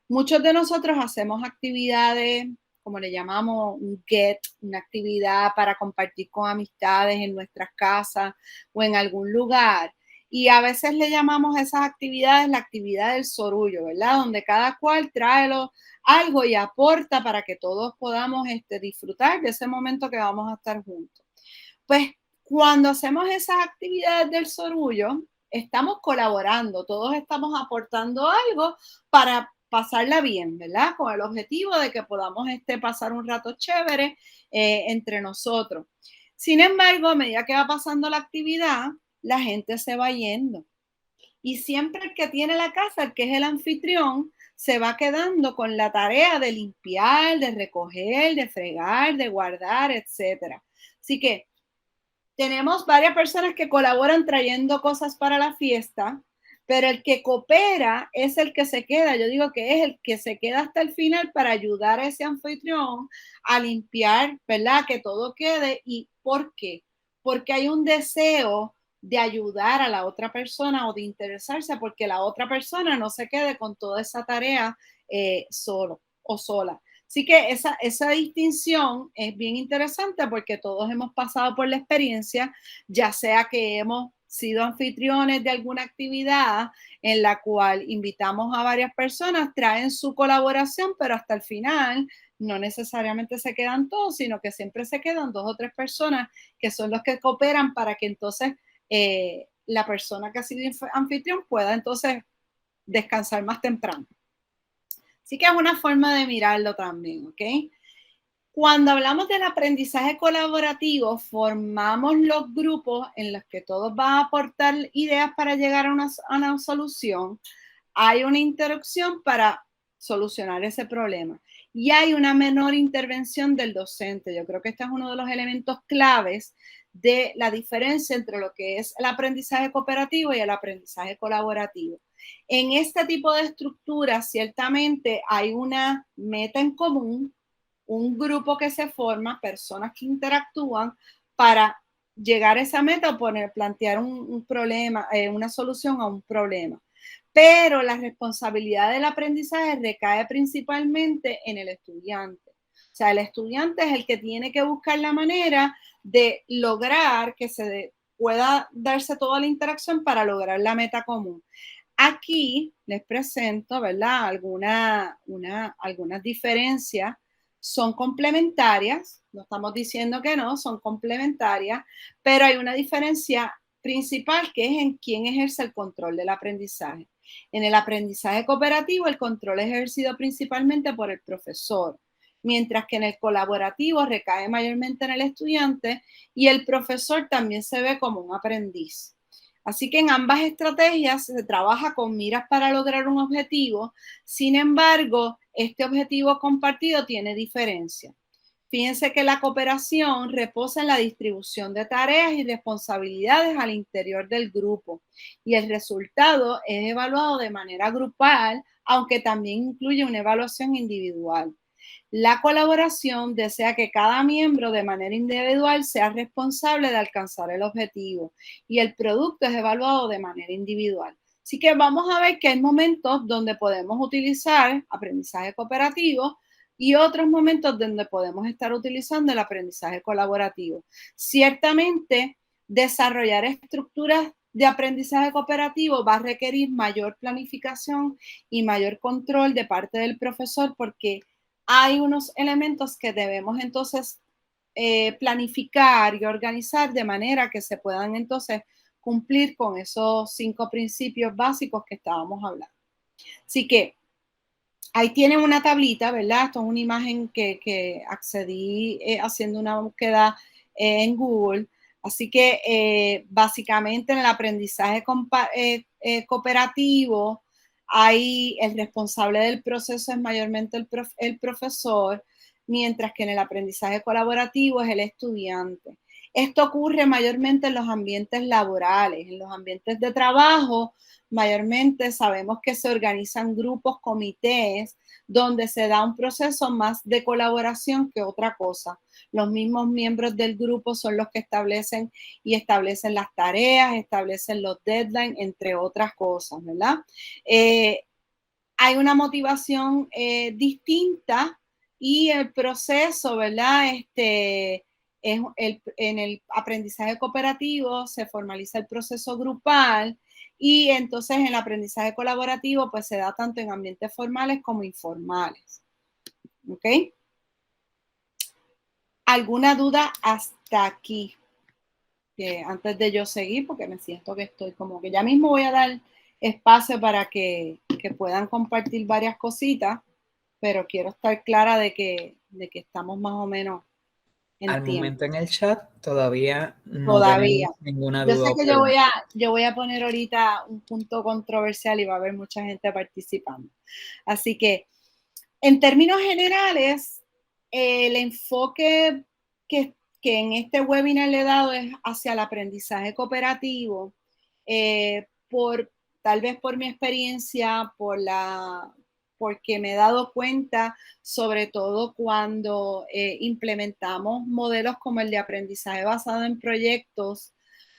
Muchos de nosotros hacemos actividades, como le llamamos un get, una actividad para compartir con amistades en nuestras casas o en algún lugar. Y a veces le llamamos a esas actividades la actividad del sorullo, ¿verdad? Donde cada cual trae algo y aporta para que todos podamos disfrutar de ese momento que vamos a estar juntos. Pues cuando hacemos esas actividades del sorullo, estamos colaborando, todos estamos aportando algo para pasarla bien, ¿verdad? Con el objetivo de que podamos pasar un rato chévere entre nosotros. Sin embargo, a medida que va pasando la actividad, la gente se va yendo. Y siempre el que tiene la casa, el que es el anfitrión, se va quedando con la tarea de limpiar, de recoger, de fregar, de guardar, etc. Así que tenemos varias personas que colaboran trayendo cosas para la fiesta, pero el que coopera es el que se queda. Yo digo que es el que se queda hasta el final para ayudar a ese anfitrión a limpiar, ¿verdad? Que todo quede. ¿Y por qué? Porque hay un deseo de ayudar a la otra persona o de interesarse porque la otra persona no se quede con toda esa tarea solo o sola. Así que esa distinción es bien interesante porque todos hemos pasado por la experiencia, ya sea que hemos sido anfitriones de alguna actividad en la cual invitamos a varias personas, traen su colaboración, pero hasta el final no necesariamente se quedan todos, sino que siempre se quedan 2 o 3 personas que son los que cooperan para que entonces la persona que ha sido anfitrión pueda entonces descansar más temprano. Así que es una forma de mirarlo también, ¿ok? Cuando hablamos del aprendizaje colaborativo, formamos los grupos en los que todos van a aportar ideas para llegar a una solución. Hay una interacción para solucionar ese problema y hay una menor intervención del docente. Yo creo que este es uno de los elementos claves de la diferencia entre lo que es el aprendizaje cooperativo y el aprendizaje colaborativo. En este tipo de estructura, ciertamente hay una meta en común, un grupo que se forma, personas que interactúan para llegar a esa meta o plantear un problema, una solución a un problema. Pero la responsabilidad del aprendizaje recae principalmente en el estudiante. O sea, el estudiante es el que tiene que buscar la manera de lograr que pueda darse toda la interacción para lograr la meta común. Aquí les presento, ¿verdad? Algunas diferencias. Son complementarias, no estamos diciendo que no, son complementarias, pero hay una diferencia principal que es en quién ejerce el control del aprendizaje. En el aprendizaje cooperativo, el control es ejercido principalmente por el profesor, mientras que en el colaborativo recae mayormente en el estudiante y el profesor también se ve como un aprendiz. Así que en ambas estrategias se trabaja con miras para lograr un objetivo. Sin embargo, este objetivo compartido tiene diferencia. Fíjense que la cooperación reposa en la distribución de tareas y responsabilidades al interior del grupo y el resultado es evaluado de manera grupal, aunque también incluye una evaluación individual. La colaboración desea que cada miembro de manera individual sea responsable de alcanzar el objetivo y el producto es evaluado de manera individual. Así que vamos a ver que hay momentos donde podemos utilizar aprendizaje cooperativo y otros momentos donde podemos estar utilizando el aprendizaje colaborativo. Ciertamente, desarrollar estructuras de aprendizaje cooperativo va a requerir mayor planificación y mayor control de parte del profesor porque hay unos elementos que debemos entonces planificar y organizar de manera que se puedan entonces cumplir con esos 5 principios básicos que estábamos hablando. Así que ahí tienen una tablita, ¿verdad? Esto es una imagen que accedí haciendo una búsqueda en Google. Así que básicamente en el aprendizaje cooperativo, ahí el responsable del proceso es mayormente el profesor, mientras que en el aprendizaje colaborativo es el estudiante. Esto ocurre mayormente en los ambientes laborales, en los ambientes de trabajo. Mayormente sabemos que se organizan grupos, comités, donde se da un proceso más de colaboración que otra cosa. Los mismos miembros del grupo son los que establecen las tareas, establecen los deadlines, entre otras cosas, ¿verdad? Hay una motivación distinta y el proceso, ¿verdad? En el aprendizaje cooperativo se formaliza el proceso grupal y entonces en el aprendizaje colaborativo pues se da tanto en ambientes formales como informales. ¿Ok? ¿Alguna duda hasta aquí? Antes de yo seguir, porque me siento que estoy como que ya mismo voy a dar espacio para que puedan compartir varias cositas, pero quiero estar clara de que estamos más o menos en Al tiempo. momento en el chat todavía no tenemos ninguna Yo duda. sé que yo voy a poner ahorita un punto controversial y va a haber mucha gente participando. Así que, en términos generales, el enfoque que en este webinar le he dado es hacia el aprendizaje cooperativo, tal vez por mi experiencia, porque me he dado cuenta, sobre todo cuando implementamos modelos como el de aprendizaje basado en proyectos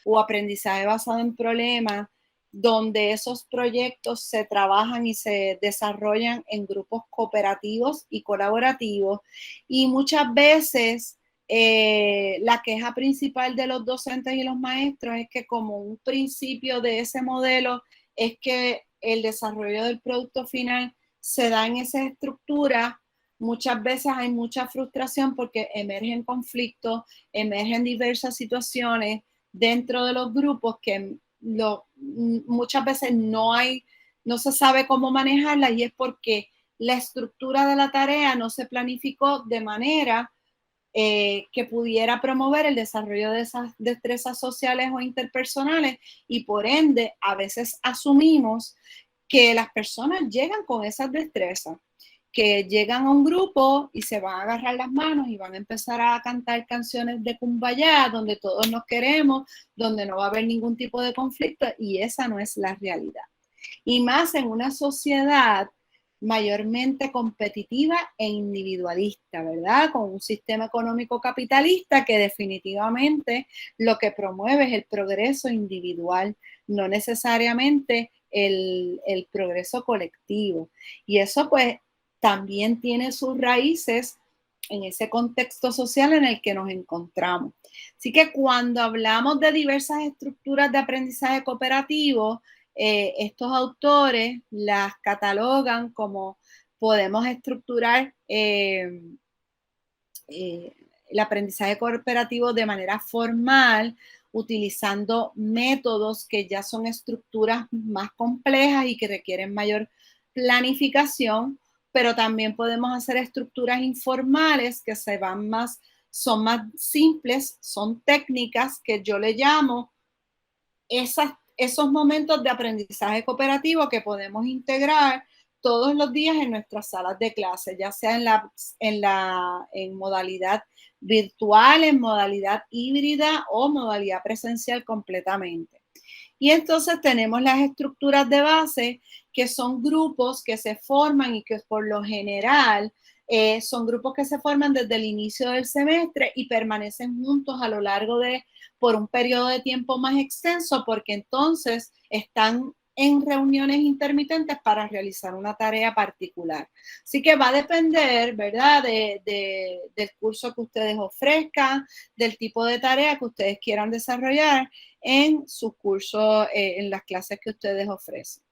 o aprendizaje basado en problemas, donde esos proyectos se trabajan y se desarrollan en grupos cooperativos y colaborativos. Y muchas veces la queja principal de los docentes y los maestros es que como un principio de ese modelo es que el desarrollo del producto final se da en esa estructura, muchas veces hay mucha frustración porque emergen conflictos, emergen diversas situaciones dentro de los grupos que muchas veces no se sabe cómo manejarla y es porque la estructura de la tarea no se planificó de manera que pudiera promover el desarrollo de esas destrezas sociales o interpersonales y por ende a veces asumimos que las personas llegan con esas destrezas, que llegan a un grupo y se van a agarrar las manos y van a empezar a cantar canciones de Kumbaya, donde todos nos queremos, donde no va a haber ningún tipo de conflicto, y esa no es la realidad. Y más en una sociedad mayormente competitiva e individualista, ¿verdad? Con un sistema económico capitalista que definitivamente lo que promueve es el progreso individual, no necesariamente el progreso colectivo. Y eso pues también tiene sus raíces en ese contexto social en el que nos encontramos. Así que cuando hablamos de diversas estructuras de aprendizaje cooperativo, estos autores las catalogan como podemos estructurar el aprendizaje cooperativo de manera formal, utilizando métodos que ya son estructuras más complejas y que requieren mayor planificación, pero también podemos hacer estructuras informales que son más simples, son técnicas que yo le llamo esos momentos de aprendizaje cooperativo que podemos integrar todos los días en nuestras salas de clase, ya sea en modalidad virtual, en modalidad híbrida o modalidad presencial completamente. Y entonces tenemos las estructuras de base, que son grupos que se forman y que por lo general son grupos que se forman desde el inicio del semestre y permanecen juntos a lo largo por un periodo de tiempo más extenso, porque entonces están en reuniones intermitentes para realizar una tarea particular. Así que va a depender, ¿verdad?, del curso que ustedes ofrezcan, del tipo de tarea que ustedes quieran desarrollar en sus cursos, en las clases que ustedes ofrecen.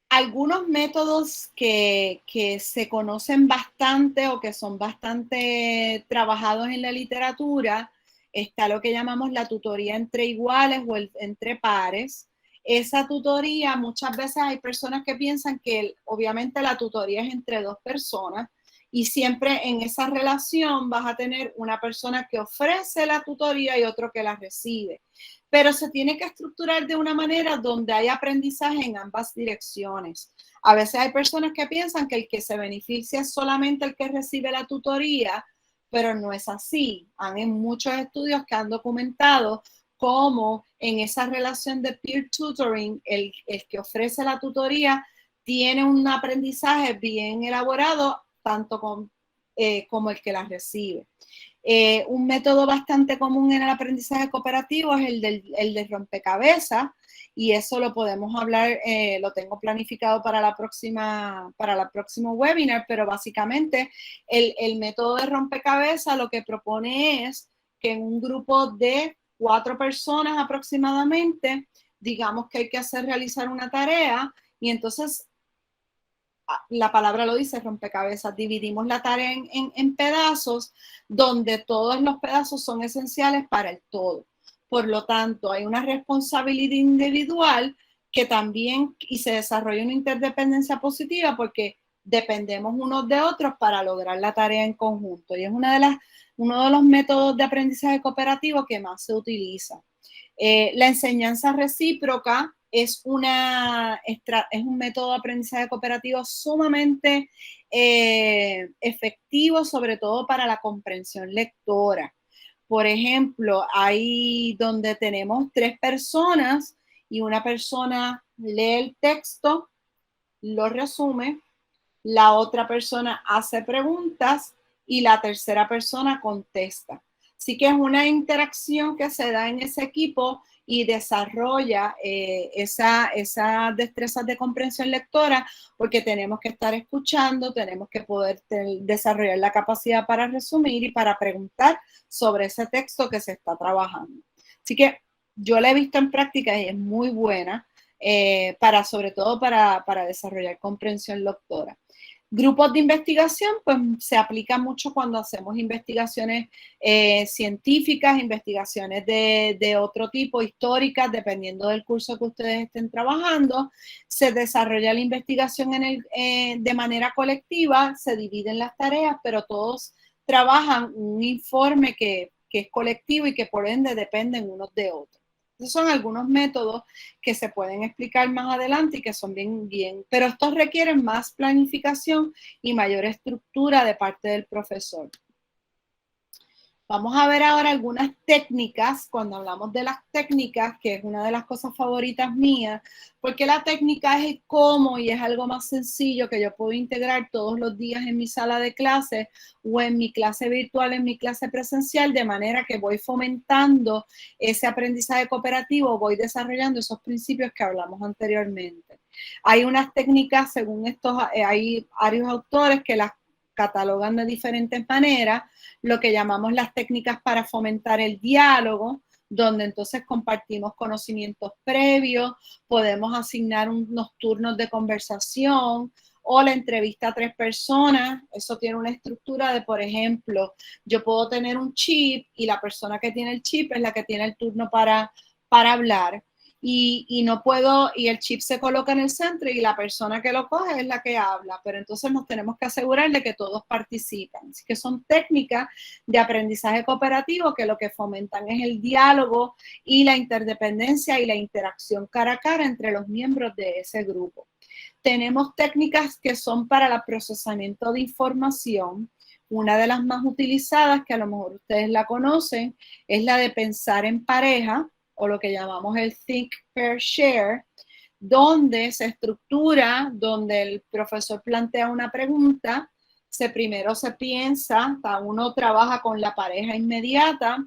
Algunos métodos que se conocen bastante o que son bastante trabajados en la literatura, está lo que llamamos la tutoría entre iguales o entre pares. Esa tutoría, muchas veces hay personas que piensan que obviamente la tutoría es entre dos personas y siempre en esa relación vas a tener una persona que ofrece la tutoría y otro que la recibe. Pero se tiene que estructurar de una manera donde hay aprendizaje en ambas direcciones. A veces hay personas que piensan que el que se beneficia es solamente el que recibe la tutoría, pero no es así. Hay muchos estudios que han documentado cómo en esa relación de peer tutoring, el que ofrece la tutoría tiene un aprendizaje bien elaborado, tanto con como el que las recibe. Un método bastante común en el aprendizaje cooperativo es el de rompecabezas, y eso lo podemos hablar, lo tengo planificado para el próximo webinar, pero básicamente el método de rompecabezas lo que propone es que en un grupo de 4 personas aproximadamente, digamos que hay que realizar una tarea, y entonces la palabra lo dice, rompecabezas, dividimos la tarea en pedazos, donde todos los pedazos son esenciales para el todo. Por lo tanto, hay una responsabilidad individual que también, y se desarrolla una interdependencia positiva porque dependemos unos de otros para lograr la tarea en conjunto. Y es uno de los métodos de aprendizaje cooperativo que más se utiliza. La enseñanza recíproca es un método de aprendizaje cooperativo sumamente efectivo, sobre todo para la comprensión lectora. Por ejemplo, ahí donde tenemos 3 personas y una persona lee el texto, lo resume, la otra persona hace preguntas y la tercera persona contesta. Así que es una interacción que se da en ese equipo y desarrolla esas destrezas de comprensión lectora, porque tenemos que estar escuchando, tenemos que poder desarrollar la capacidad para resumir y para preguntar sobre ese texto que se está trabajando. Así que yo la he visto en práctica y es muy buena, sobre todo para desarrollar comprensión lectora. Grupos de investigación, pues se aplica mucho cuando hacemos investigaciones científicas, investigaciones de otro tipo, históricas, dependiendo del curso que ustedes estén trabajando. Se desarrolla la investigación de manera colectiva, se dividen las tareas, pero todos trabajan un informe que es colectivo y que por ende dependen unos de otros. Esos son algunos métodos que se pueden explicar más adelante y que son bien, pero estos requieren más planificación y mayor estructura de parte del profesor. Vamos a ver ahora algunas técnicas, cuando hablamos de las técnicas, que es una de las cosas favoritas mías, porque la técnica es cómo y es algo más sencillo que yo puedo integrar todos los días en mi sala de clase o en mi clase virtual, en mi clase presencial, de manera que voy fomentando ese aprendizaje cooperativo, voy desarrollando esos principios que hablamos anteriormente. Hay unas técnicas, según estos, hay varios autores que las catalogan de diferentes maneras, lo que llamamos las técnicas para fomentar el diálogo, donde entonces compartimos conocimientos previos, podemos asignar unos turnos de conversación o la entrevista a 3 personas. Eso tiene una estructura de, por ejemplo, yo puedo tener un chip y la persona que tiene el chip es la que tiene el turno para hablar. Y no puedo, y el chip se coloca en el centro y la persona que lo coge es la que habla, pero entonces nos tenemos que asegurar de que todos participan. Así que son técnicas de aprendizaje cooperativo que lo que fomentan es el diálogo y la interdependencia y la interacción cara a cara entre los miembros de ese grupo. Tenemos técnicas que son para el procesamiento de información. Una de las más utilizadas, que a lo mejor ustedes la conocen, es la de pensar en pareja, o lo que llamamos el Think, Pair, Share, donde se estructura, donde el profesor plantea una pregunta, primero se piensa, uno trabaja con la pareja inmediata,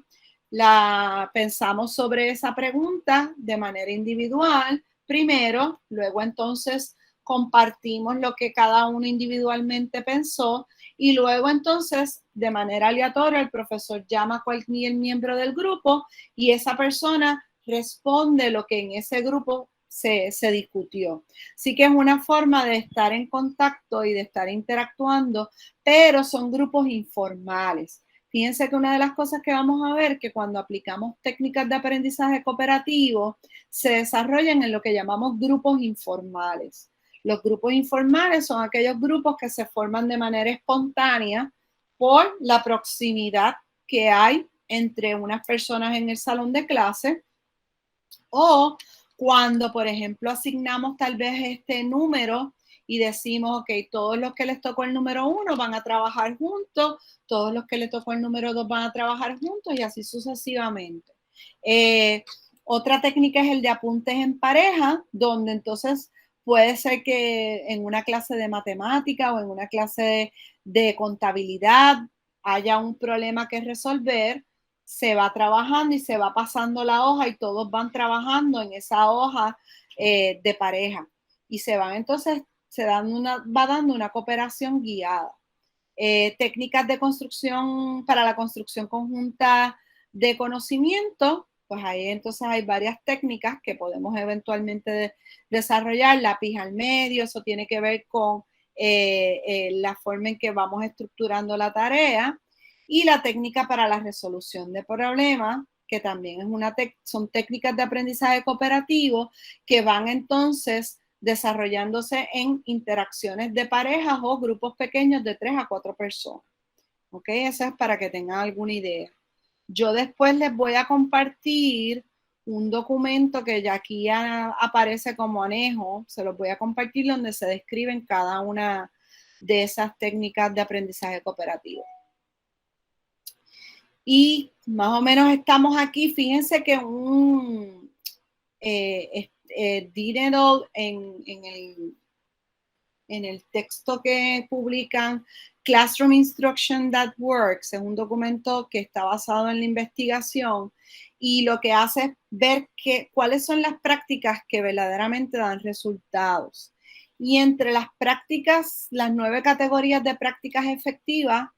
pensamos sobre esa pregunta de manera individual primero, luego entonces compartimos lo que cada uno individualmente pensó y luego entonces de manera aleatoria el profesor llama a cualquier miembro del grupo y esa persona responde lo que en ese grupo se discutió. Así que es una forma de estar en contacto y de estar interactuando, pero son grupos informales. Fíjense que una de las cosas que vamos a ver que cuando aplicamos técnicas de aprendizaje cooperativo se desarrollan en lo que llamamos grupos informales. Los grupos informales son aquellos grupos que se forman de manera espontánea por la proximidad que hay entre unas personas en el salón de clase o cuando, por ejemplo, asignamos tal vez este número y decimos, ok, todos los que les tocó el número 1 van a trabajar juntos, todos los que les tocó el número 2 van a trabajar juntos y así sucesivamente. Otra técnica es el de apuntes en pareja, donde entonces puede ser que en una clase de matemática o en una clase de contabilidad haya un problema que resolver, se va trabajando y se va pasando la hoja y todos van trabajando en esa hoja de pareja. Y se van entonces, va dando una cooperación guiada. Técnicas de construcción para la construcción conjunta de conocimiento, pues ahí entonces hay varias técnicas que podemos eventualmente desarrollar. Lápiz al medio, eso tiene que ver con la forma en que vamos estructurando la tarea. Y la técnica para la resolución de problemas, que también son técnicas de aprendizaje cooperativo que van entonces desarrollándose en interacciones de parejas o grupos pequeños de 3 a 4 personas. ¿Ok? Eso es para que tengan alguna idea. Yo después les voy a compartir un documento que ya aquí ya aparece como anejo, se los voy a compartir donde se describen cada una de esas técnicas de aprendizaje cooperativo. Y más o menos estamos aquí, fíjense que Dinedal en el texto que publican Classroom Instruction That Works, es un documento que está basado en la investigación y lo que hace es ver cuáles son las prácticas que verdaderamente dan resultados. Y entre las prácticas, las 9 categorías de prácticas efectivas,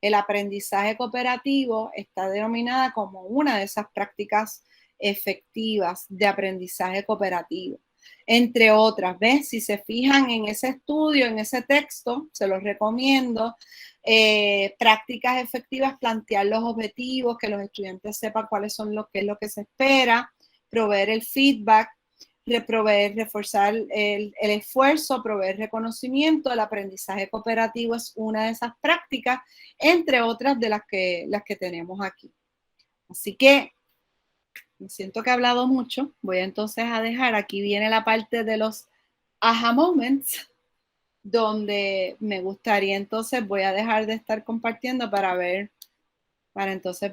el aprendizaje cooperativo está denominada como una de esas prácticas efectivas de aprendizaje cooperativo. Entre otras, ¿ves? Si se fijan en ese estudio, en ese texto, se los recomiendo. Prácticas efectivas, plantear los objetivos, que los estudiantes sepan cuáles son qué es lo que se espera, proveer el feedback, reforzar el esfuerzo, proveer reconocimiento. El aprendizaje cooperativo es una de esas prácticas, entre otras de las que tenemos aquí. Así que me siento que he hablado mucho. Voy entonces a dejar, aquí viene la parte de los aha moments, donde me gustaría entonces, voy a dejar de estar compartiendo para entonces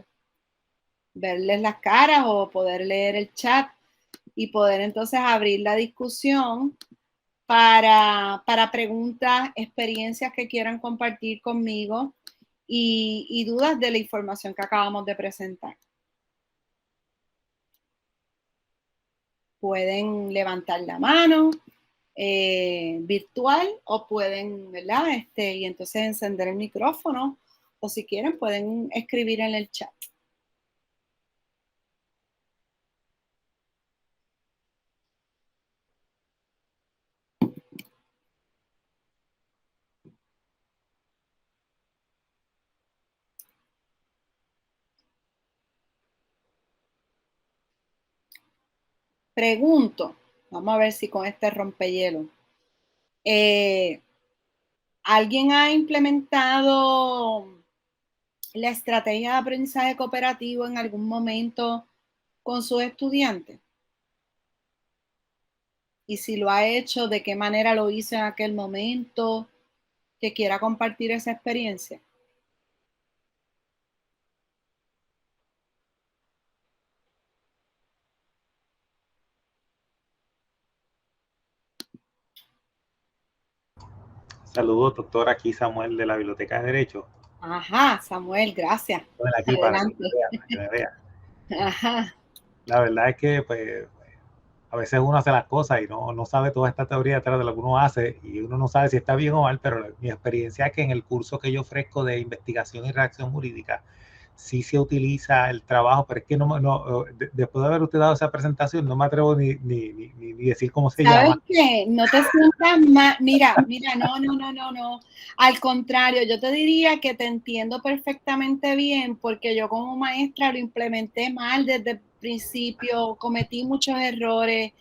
verles las caras o poder leer el chat y poder entonces abrir la discusión para preguntas, experiencias que quieran compartir conmigo y dudas de la información que acabamos de presentar. Pueden levantar la mano virtual o pueden, ¿verdad? Y entonces encender el micrófono o si quieren pueden escribir en el chat. Pregunto, vamos a ver si con este rompehielo. ¿Alguien ha implementado la estrategia de aprendizaje cooperativo en algún momento con sus estudiantes? Y si lo ha hecho, ¿de qué manera lo hizo en aquel momento? Que quiera compartir esa experiencia. Saludos, doctor. Aquí Samuel de la Biblioteca de Derecho. Ajá, Samuel, gracias. Bueno, aquí adelante. Para que me vea. Ajá. La verdad es que pues, a veces uno hace las cosas y no sabe toda esta teoría detrás de lo que uno hace y uno no sabe si está bien o mal, pero mi experiencia es que en el curso que yo ofrezco de investigación y redacción jurídica, sí se utiliza el trabajo, pero es que después de haber usted dado esa presentación, no me atrevo ni decir cómo se llama. ¿Sabes qué? No te sientas mal. Mira, no. Al contrario, yo te diría que te entiendo perfectamente bien porque yo como maestra lo implementé mal desde el principio, cometí muchos errores.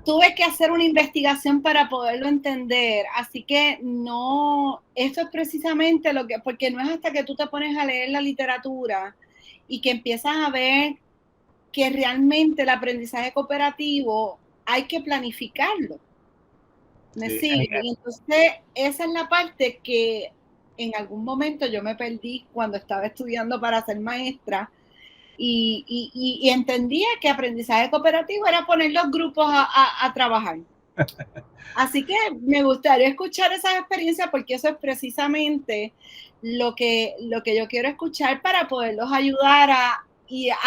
Tuve que hacer una investigación para poderlo entender, así que no, eso es precisamente porque no es hasta que tú te pones a leer la literatura y que empiezas a ver que realmente el aprendizaje cooperativo hay que planificarlo. ¿Me sigue? Y entonces esa es la parte que en algún momento yo me perdí cuando estaba estudiando para ser maestra. Y entendía que aprendizaje cooperativo era poner los grupos a trabajar. Así que me gustaría escuchar esas experiencias porque eso es precisamente lo que yo quiero escuchar para poderlos ayudar a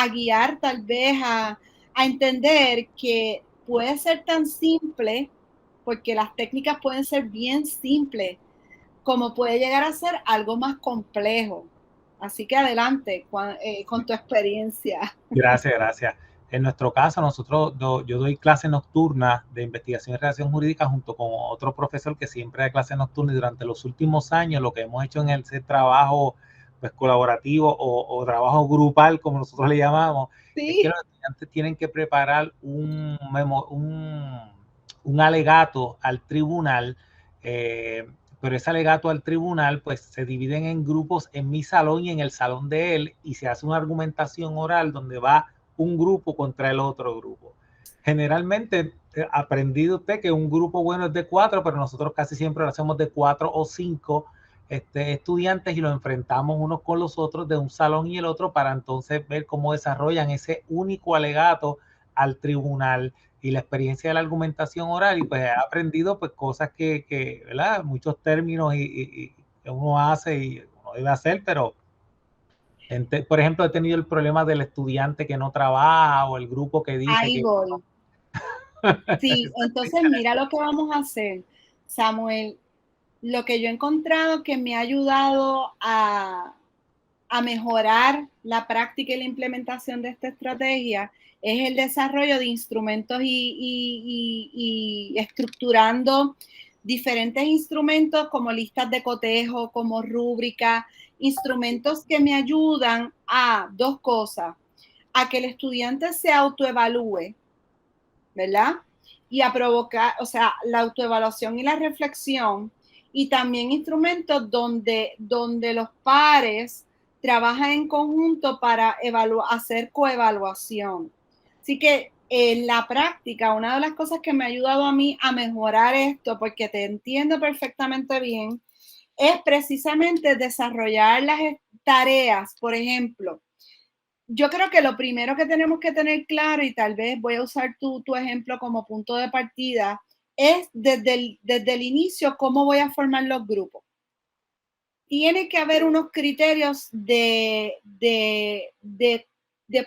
guiar tal vez a entender que puede ser tan simple, porque las técnicas pueden ser bien simples, como puede llegar a ser algo más complejo. Así que adelante con tu experiencia. Gracias, gracias. En nuestro caso, yo doy clases nocturnas de investigación y redacción jurídica junto con otro profesor que siempre da clases nocturnas, y durante los últimos años lo que hemos hecho en ese trabajo pues, colaborativo o trabajo grupal, como nosotros le llamamos, ¿Sí? es que los estudiantes tienen que preparar un alegato al tribunal, pero ese alegato al tribunal pues se dividen en grupos en mi salón y en el salón de él, y se hace una argumentación oral donde va un grupo contra el otro grupo. Generalmente, aprendido usted que un grupo bueno es de 4, pero nosotros casi siempre lo hacemos de 4 o 5 estudiantes, y lo enfrentamos unos con los otros de un salón y el otro para entonces ver cómo desarrollan ese único alegato al tribunal. Y la experiencia de la argumentación oral, y pues he aprendido pues cosas que ¿verdad? Muchos términos y que uno hace y uno debe hacer, pero por ejemplo, he tenido el problema del estudiante que no trabaja o el grupo que dice Ahí que... voy. Sí, entonces mira lo que vamos a hacer, Samuel. Lo que yo he encontrado que me ha ayudado a mejorar la práctica y la implementación de esta estrategia es el desarrollo de instrumentos y estructurando diferentes instrumentos como listas de cotejo, como rúbrica, instrumentos que me ayudan a dos cosas: a que el estudiante se autoevalúe, ¿verdad? Y a provocar, o sea, la autoevaluación y la reflexión, y también instrumentos donde los pares trabajan en conjunto para hacer coevaluación. Así que en la práctica, una de las cosas que me ha ayudado a mí a mejorar esto, porque te entiendo perfectamente bien, es precisamente desarrollar las tareas. Por ejemplo, yo creo que lo primero que tenemos que tener claro, y tal vez voy a usar tu ejemplo como punto de partida, es desde el inicio cómo voy a formar los grupos. Tiene que haber unos criterios de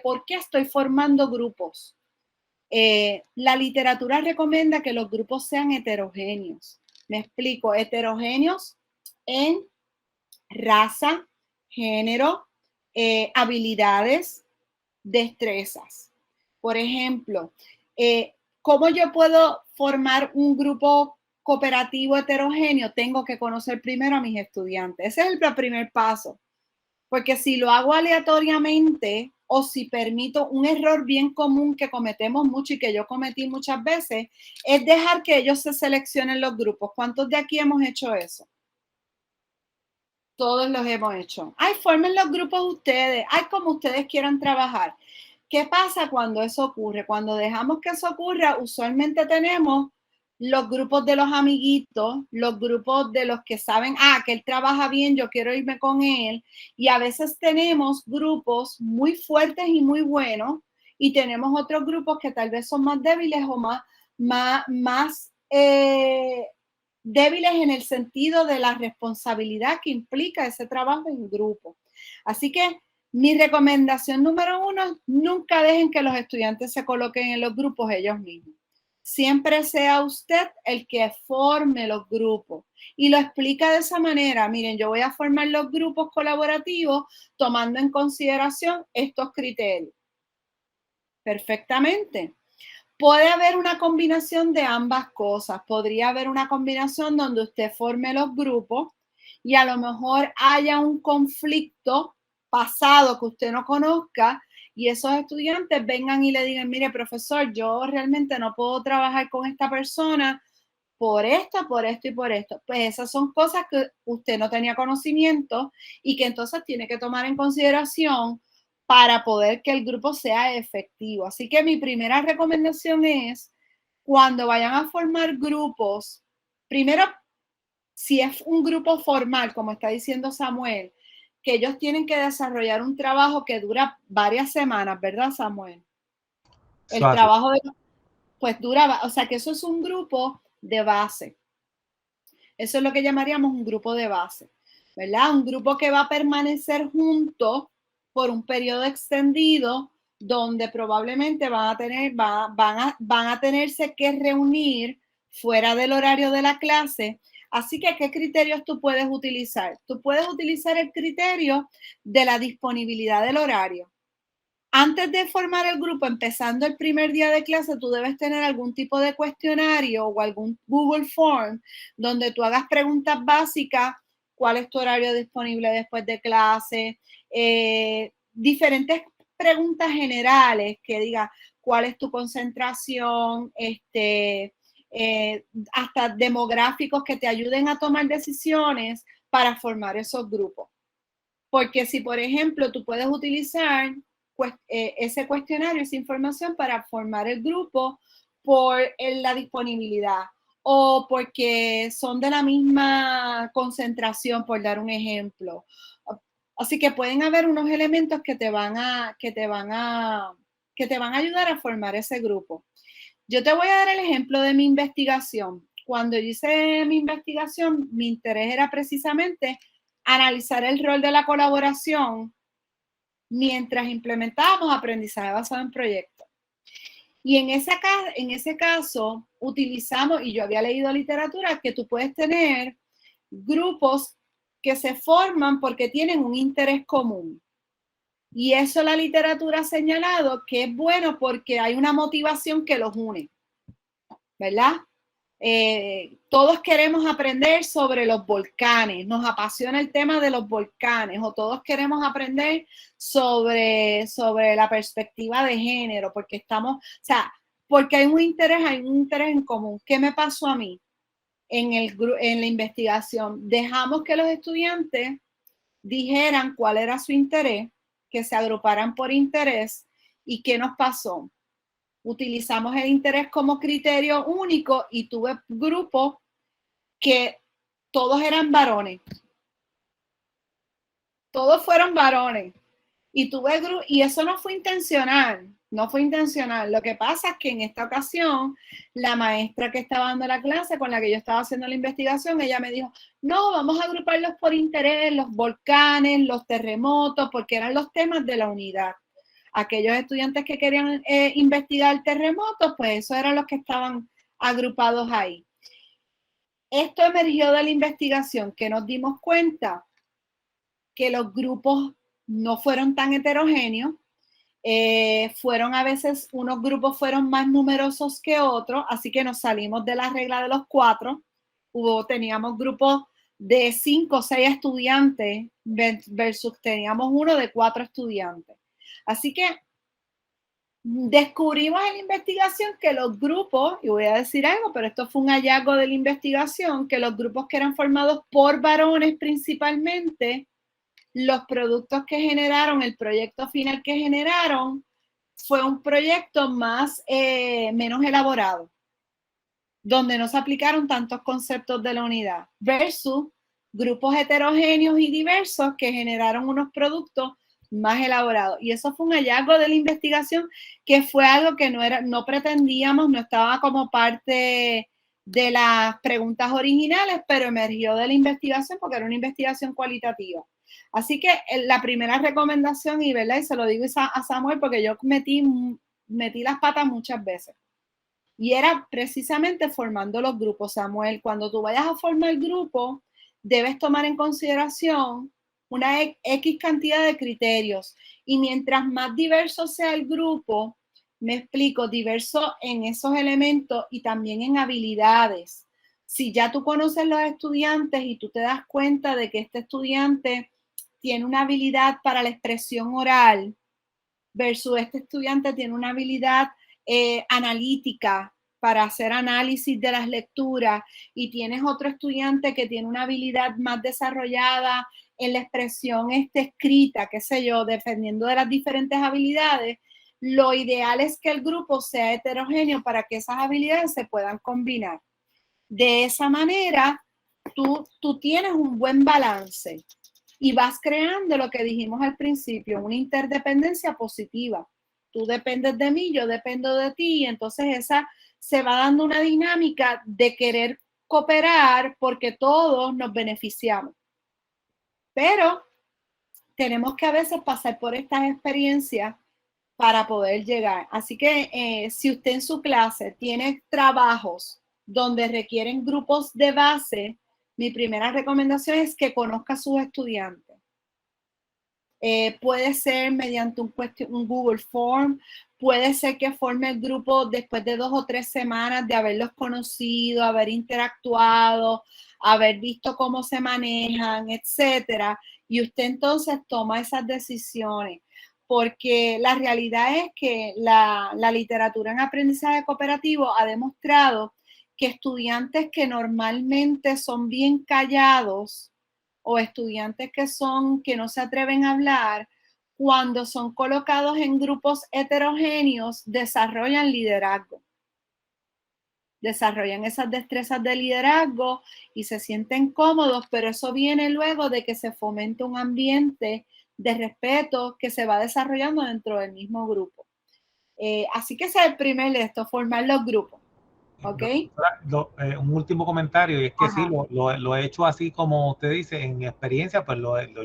por qué estoy formando grupos. La literatura recomienda que los grupos sean heterogéneos. Me explico, heterogéneos en raza, género, habilidades, destrezas. Por ejemplo, ¿cómo yo puedo formar un grupo cooperativo heterogéneo? Tengo que conocer primero a mis estudiantes. Ese es el primer paso. Porque si lo hago aleatoriamente o si permito un error bien común que cometemos mucho y que yo cometí muchas veces, es dejar que ellos se seleccionen los grupos. ¿Cuántos de aquí hemos hecho eso? Todos los hemos hecho. Ay, formen los grupos ustedes. Ay, como ustedes quieran trabajar. ¿Qué pasa cuando eso ocurre? Cuando dejamos que eso ocurra, usualmente tenemos los grupos de los amiguitos, los grupos de los que saben, que él trabaja bien, yo quiero irme con él. Y a veces tenemos grupos muy fuertes y muy buenos, y tenemos otros grupos que tal vez son más débiles o más débiles en el sentido de la responsabilidad que implica ese trabajo en grupo. Así que mi recomendación número 1, nunca dejen que los estudiantes se coloquen en los grupos ellos mismos. Siempre sea usted el que forme los grupos y lo explica de esa manera. Miren, yo voy a formar los grupos colaborativos tomando en consideración estos criterios. Perfectamente. Puede haber una combinación de ambas cosas. Podría haber una combinación donde usted forme los grupos y a lo mejor haya un conflicto pasado que usted no conozca y esos estudiantes vengan y le digan, mire, profesor, yo realmente no puedo trabajar con esta persona por esto, por esto y por esto. Pues esas son cosas que usted no tenía conocimiento y que entonces tiene que tomar en consideración para poder que el grupo sea efectivo. Así que mi primera recomendación es, cuando vayan a formar grupos, primero, si es un grupo formal, como está diciendo Samuel, que ellos tienen que desarrollar un trabajo que dura varias semanas, ¿verdad, Samuel? El trabajo de pues duraba, o sea que eso es un grupo de base. Eso es lo que llamaríamos un grupo de base, ¿verdad? Un grupo que va a permanecer junto por un periodo extendido, donde probablemente van a tenerse que reunir fuera del horario de la clase. Así que, ¿qué criterios tú puedes utilizar? Tú puedes utilizar el criterio de la disponibilidad del horario. Antes de formar el grupo, empezando el primer día de clase, tú debes tener algún tipo de cuestionario o algún Google Form donde tú hagas preguntas básicas. ¿Cuál es tu horario disponible después de clase? Diferentes preguntas generales que diga cuál es tu concentración, hasta demográficos que te ayuden a tomar decisiones para formar esos grupos. Porque si, por ejemplo, tú puedes utilizar ese cuestionario, esa información para formar el grupo por la disponibilidad o porque son de la misma concentración, por dar un ejemplo. Así que pueden haber unos elementos que te van a ayudar a formar ese grupo. Yo te voy a dar el ejemplo de mi investigación. Cuando yo hice mi investigación, mi interés era precisamente analizar el rol de la colaboración mientras implementábamos aprendizaje basado en proyectos. Y en ese caso utilizamos, y yo había leído literatura, que tú puedes tener grupos que se forman porque tienen un interés común. Y eso la literatura ha señalado que es bueno porque hay una motivación que los une, ¿verdad? Todos queremos aprender sobre los volcanes, nos apasiona el tema de los volcanes, o todos queremos aprender sobre la perspectiva de género, porque porque hay un interés en común. ¿Qué me pasó a mí en la investigación? Dejamos que los estudiantes dijeran cuál era su interés, que se agruparan por interés. ¿Y qué nos pasó? Utilizamos el interés como criterio único y tuve grupos que todos eran varones. Todos fueron varones. Y eso no fue intencional, no fue intencional. Lo que pasa es que en esta ocasión, la maestra que estaba dando la clase, con la que yo estaba haciendo la investigación, ella me dijo, no, vamos a agruparlos por interés, los volcanes, los terremotos, porque eran los temas de la unidad. Aquellos estudiantes que querían investigar terremotos, pues esos eran los que estaban agrupados ahí. Esto emergió de la investigación, que nos dimos cuenta que los grupos no fueron tan heterogéneos, fueron a veces, unos grupos fueron más numerosos que otros, así que nos salimos de la regla de los 4. Teníamos grupos de 5 o 6 estudiantes versus teníamos uno de 4 estudiantes. Así que descubrimos en la investigación que los grupos, y voy a decir algo, pero esto fue un hallazgo de la investigación, que los grupos que eran formados por varones principalmente, los productos que generaron, el proyecto final que generaron, fue un proyecto menos elaborado, donde no se aplicaron tantos conceptos de la unidad, versus grupos heterogéneos y diversos que generaron unos productos más elaborados. Y eso fue un hallazgo de la investigación, que fue algo que no pretendíamos, no estaba como parte de las preguntas originales, pero emergió de la investigación porque era una investigación cualitativa. Así que la primera recomendación, y se lo digo a Samuel porque yo metí las patas muchas veces, y era precisamente formando los grupos. Samuel, cuando tú vayas a formar el grupo, debes tomar en consideración una X cantidad de criterios, y mientras más diverso sea el grupo, me explico, diverso en esos elementos y también en habilidades. Si ya tú conoces los estudiantes y tú te das cuenta de que este estudiante tiene una habilidad para la expresión oral versus este estudiante tiene una habilidad analítica para hacer análisis de las lecturas, y tienes otro estudiante que tiene una habilidad más desarrollada en la expresión escrita, qué sé yo, dependiendo de las diferentes habilidades, lo ideal es que el grupo sea heterogéneo para que esas habilidades se puedan combinar. De esa manera, tú tienes un buen balance y vas creando lo que dijimos al principio, una interdependencia positiva. Tú dependes de mí, yo dependo de ti, y entonces esa se va dando una dinámica de querer cooperar porque todos nos beneficiamos. Pero tenemos que a veces pasar por estas experiencias para poder llegar. Así que si usted en su clase tiene trabajos donde requieren grupos de base, mi primera recomendación es que conozca a sus estudiantes. Puede ser mediante un Google Form, puede ser que forme el grupo después de 2 o 3 semanas de haberlos conocido, haber interactuado, haber visto cómo se manejan, etcétera. Y usted entonces toma esas decisiones, porque la realidad es que la literatura en aprendizaje cooperativo ha demostrado que estudiantes que normalmente son bien callados o estudiantes que no se atreven a hablar, cuando son colocados en grupos heterogéneos, desarrollan liderazgo. Desarrollan esas destrezas de liderazgo y se sienten cómodos, pero eso viene luego de que se fomente un ambiente de respeto que se va desarrollando dentro del mismo grupo. Así que ese es el primer de esto, formar los grupos. ¿Okay? Un último comentario, y es que sí, lo he hecho así como usted dice, en mi experiencia, pues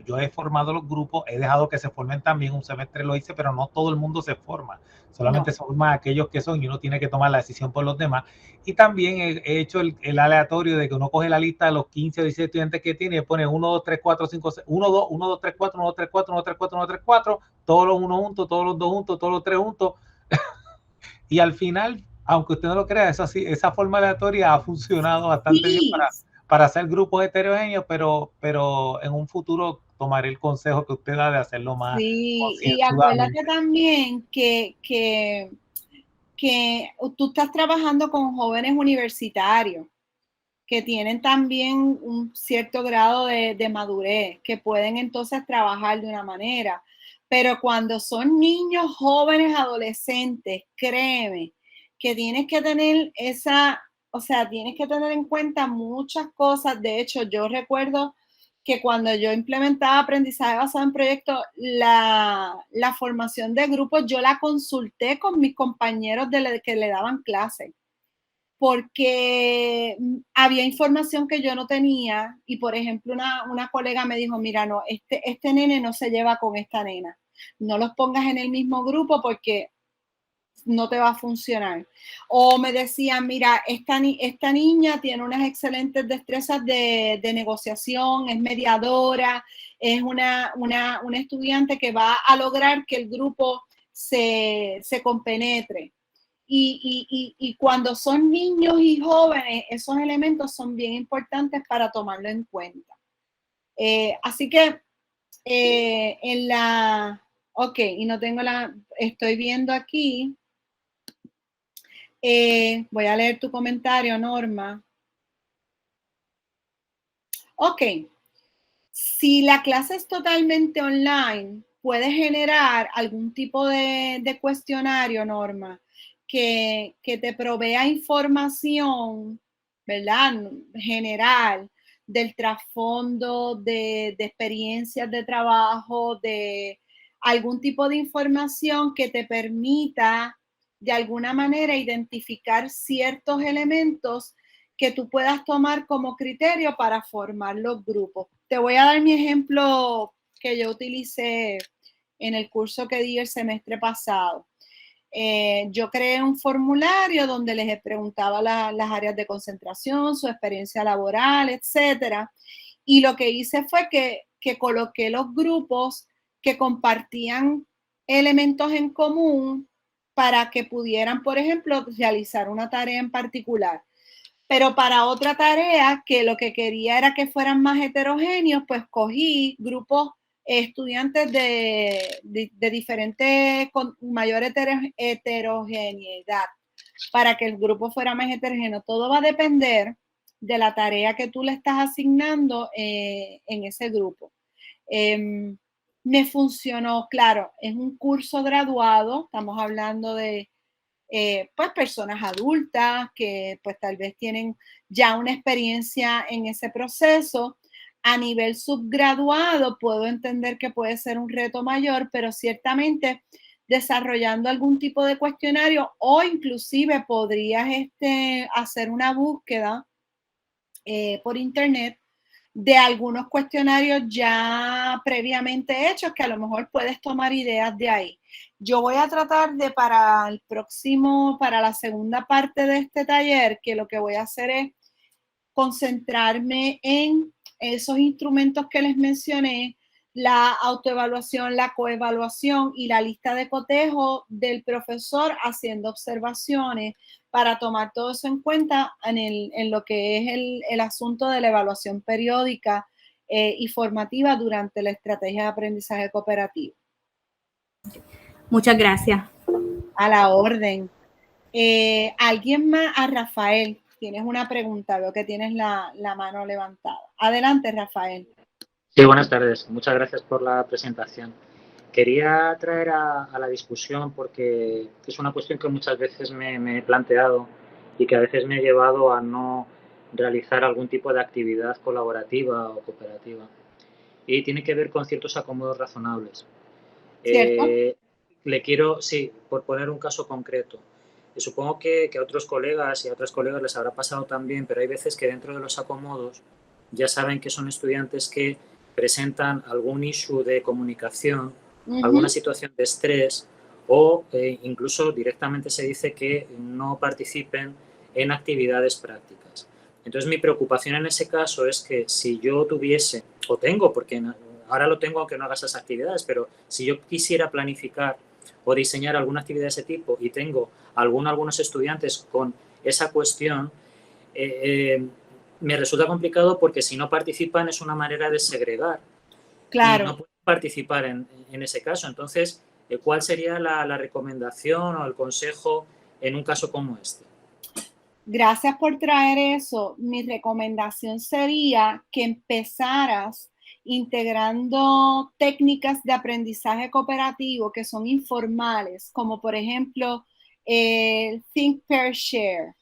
yo he formado los grupos, he dejado que se formen también, un semestre lo hice, pero no todo el mundo se forma, solamente se forman aquellos que son y uno tiene que tomar la decisión por los demás. Y también he hecho el aleatorio de que uno coge la lista de los 15 o 16 estudiantes que tiene y pone 1, 2, 3, 4, 5, 6, 1, 2, 1, 2, 3, 4, 1, 2, 3, 4, 1, 2, 3, 4, 1, 2, 3, 4, todos los 1 juntos, todos los 2 juntos, todos los 3 juntos. Y al final, aunque usted no lo crea, eso sí, esa forma aleatoria ha funcionado bastante bien para hacer grupos heterogéneos, pero en un futuro tomaré el consejo que usted da de hacerlo más. Sí, y acuérdate también que tú estás trabajando con jóvenes universitarios que tienen también un cierto grado de madurez, que pueden entonces trabajar de una manera. Pero cuando son niños, jóvenes, adolescentes, créeme que tienes que tener tienes que tener en cuenta muchas cosas. De hecho, yo recuerdo que cuando yo implementaba aprendizaje basado en proyectos, la formación de grupos, yo la consulté con mis compañeros que le daban clases, porque había información que yo no tenía y, por ejemplo, una colega me dijo, mira, no, este nene no se lleva con esta nena, no los pongas en el mismo grupo porque no te va a funcionar. O me decían, mira, esta niña tiene unas excelentes destrezas de negociación, es mediadora, es una estudiante que va a lograr que el grupo se compenetre. Y cuando son niños y jóvenes, esos elementos son bien importantes para tomarlo en cuenta. Así que y no tengo estoy viendo aquí. Voy a leer tu comentario, Norma. Ok. Si la clase es totalmente online, puedes generar algún tipo de cuestionario, Norma, que te provea información, ¿verdad? General del trasfondo de experiencias de trabajo, de algún tipo de información que te permita de alguna manera identificar ciertos elementos que tú puedas tomar como criterio para formar los grupos. Te voy a dar mi ejemplo que yo utilicé en el curso que di el semestre pasado. Yo creé un formulario donde les preguntaba las áreas de concentración, su experiencia laboral, etcétera. Y lo que hice fue que coloqué los grupos que compartían elementos en común para que pudieran, por ejemplo, realizar una tarea en particular. Pero para otra tarea, que lo que quería era que fueran más heterogéneos, pues cogí grupos estudiantes de diferentes, con mayor heterogeneidad, para que el grupo fuera más heterogéneo. Todo va a depender de la tarea que tú le estás asignando en ese grupo. Me funcionó, claro, es un curso graduado, estamos hablando de pues personas adultas que pues tal vez tienen ya una experiencia en ese proceso. A nivel subgraduado puedo entender que puede ser un reto mayor, pero ciertamente desarrollando algún tipo de cuestionario, o inclusive podrías hacer una búsqueda por internet de algunos cuestionarios ya previamente hechos, que a lo mejor puedes tomar ideas de ahí. Yo voy a tratar de para la segunda parte de este taller, que lo que voy a hacer es concentrarme en esos instrumentos que les mencioné, la autoevaluación, la coevaluación y la lista de cotejo del profesor haciendo observaciones para tomar todo eso en cuenta en lo que es el asunto de la evaluación periódica y formativa durante la estrategia de aprendizaje cooperativo. Muchas gracias. A la orden. ¿Alguien más? A Rafael, tienes una pregunta, veo que tienes la mano levantada. Adelante, Rafael. Sí, buenas tardes. Muchas gracias por la presentación. Quería traer a la discusión porque es una cuestión que muchas veces me he planteado y que a veces me ha llevado a no realizar algún tipo de actividad colaborativa o cooperativa. Y tiene que ver con ciertos acomodos razonables. Le quiero, sí, por poner un caso concreto. Supongo que a otros colegas y a otras colegas les habrá pasado también, pero hay veces que dentro de los acomodos ya saben que son estudiantes que presentan algún issue de comunicación, alguna situación de estrés o incluso directamente se dice que no participen en actividades prácticas. Entonces mi preocupación en ese caso es que si yo tuviese, o tengo, porque ahora lo tengo aunque no haga esas actividades, pero si yo quisiera planificar o diseñar alguna actividad de ese tipo y tengo algunos estudiantes con esa cuestión, me resulta complicado porque si no participan es una manera de segregar. Claro. Y no pueden participar en ese caso. Entonces, ¿cuál sería la recomendación o el consejo en un caso como este? Gracias por traer eso. Mi recomendación sería que empezaras integrando técnicas de aprendizaje cooperativo que son informales, como por ejemplo Think, Pair, Share.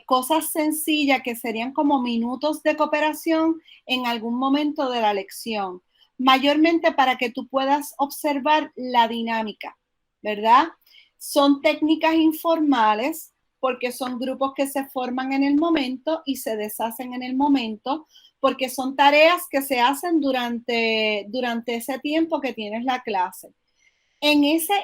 Cosas sencillas que serían como minutos de cooperación en algún momento de la lección, mayormente para que tú puedas observar la dinámica, ¿verdad? Son técnicas informales porque son grupos que se forman en el momento y se deshacen en el momento, porque son tareas que se hacen durante ese tiempo que tienes la clase. En esas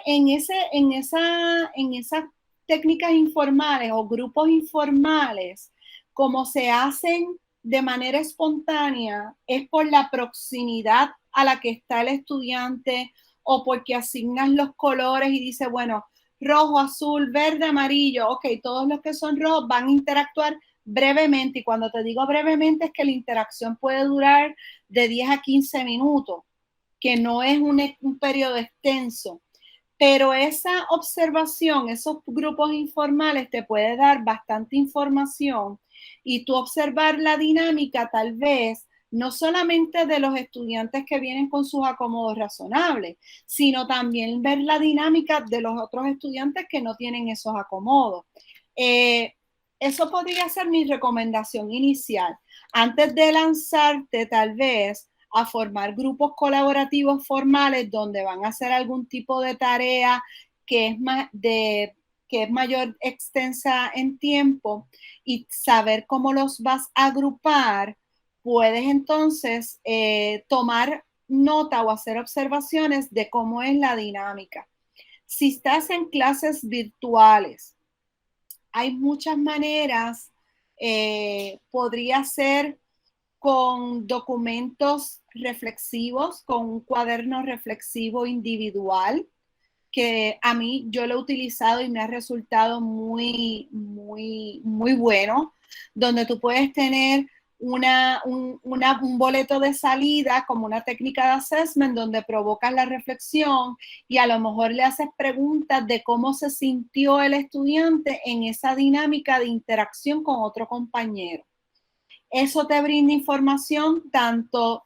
técnicas informales o grupos informales, como se hacen de manera espontánea, es por la proximidad a la que está el estudiante o porque asignas los colores y dice, bueno, rojo, azul, verde, amarillo, ok, todos los que son rojos van a interactuar brevemente, y cuando te digo brevemente es que la interacción puede durar de 10 a 15 minutos, que no es un periodo extenso. Pero esa observación, esos grupos informales te puede dar bastante información y tú observar la dinámica tal vez no solamente de los estudiantes que vienen con sus acomodos razonables, sino también ver la dinámica de los otros estudiantes que no tienen esos acomodos. Eso podría ser mi recomendación inicial. Antes de lanzarte tal vez a formar grupos colaborativos formales donde van a hacer algún tipo de tarea que es mayor extensa en tiempo y saber cómo los vas a agrupar, puedes entonces tomar nota o hacer observaciones de cómo es la dinámica. Si estás en clases virtuales, hay muchas maneras, podría ser con documentos reflexivos, con un cuaderno reflexivo individual, que a mí yo lo he utilizado y me ha resultado muy, muy, muy bueno, donde tú puedes tener un boleto de salida como una técnica de assessment donde provocas la reflexión y a lo mejor le haces preguntas de cómo se sintió el estudiante en esa dinámica de interacción con otro compañero. Eso te brinda información tanto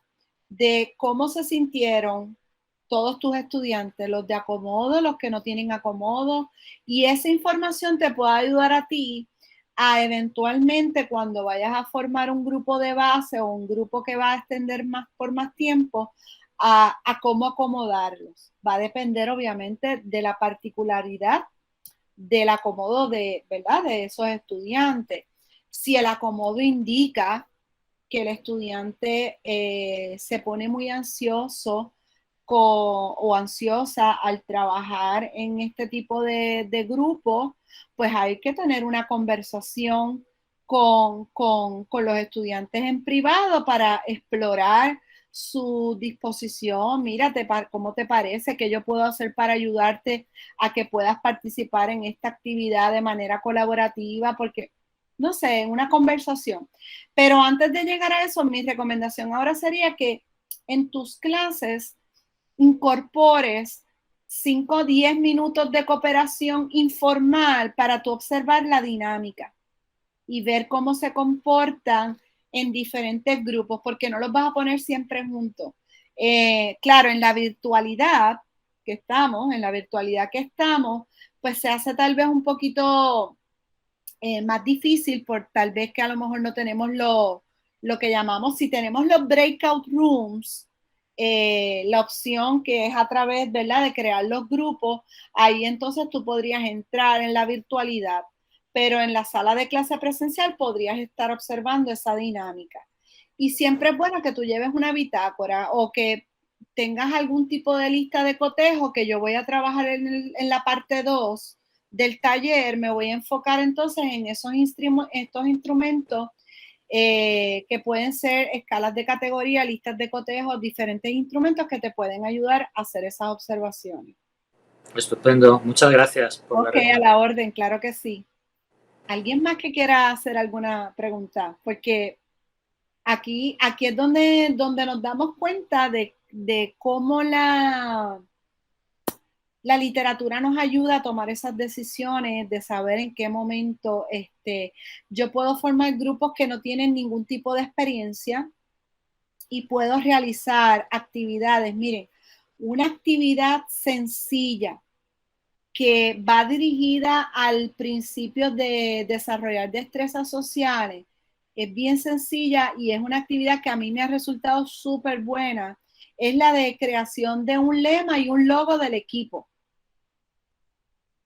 de cómo se sintieron todos tus estudiantes, los de acomodo, los que no tienen acomodo, y esa información te puede ayudar a ti a eventualmente cuando vayas a formar un grupo de base o un grupo que va a extender por más tiempo, a cómo acomodarlos. Va a depender obviamente de la particularidad del acomodo ¿verdad?, de esos estudiantes. Si el acomodo indica que el estudiante se pone muy ansioso o ansiosa al trabajar en este tipo de grupo, pues hay que tener una conversación con los estudiantes en privado para explorar su disposición. Mírate, ¿cómo te parece? ¿Qué yo puedo hacer para ayudarte a que puedas participar en esta actividad de manera colaborativa? Porque, no sé, una conversación. Pero antes de llegar a eso, mi recomendación ahora sería que en tus clases incorpores 5 o 10 minutos de cooperación informal para tú observar la dinámica y ver cómo se comportan en diferentes grupos, porque no los vas a poner siempre juntos. Claro, en la virtualidad que estamos, pues se hace tal vez un poquito más difícil por tal vez que a lo mejor no tenemos lo que llamamos, si tenemos los breakout rooms, la opción que es a través, ¿verdad?, de crear los grupos, ahí entonces tú podrías entrar en la virtualidad, pero en la sala de clase presencial podrías estar observando esa dinámica. Y siempre es bueno que tú lleves una bitácora o que tengas algún tipo de lista de cotejo que yo voy a trabajar en la parte 2 del taller. Me voy a enfocar entonces en estos instrumentos que pueden ser escalas de categoría, listas de cotejo, diferentes instrumentos que te pueden ayudar a hacer esas observaciones. Estupendo, muchas gracias por a la orden, claro que sí. ¿Alguien más que quiera hacer alguna pregunta? Porque aquí es donde nos damos cuenta de cómo la literatura nos ayuda a tomar esas decisiones, de saber en qué momento yo puedo formar grupos que no tienen ningún tipo de experiencia y puedo realizar actividades. Miren, una actividad sencilla que va dirigida al principio de desarrollar destrezas sociales. Es bien sencilla y es una actividad que a mí me ha resultado súper buena. Es la de creación de un lema y un logo del equipo.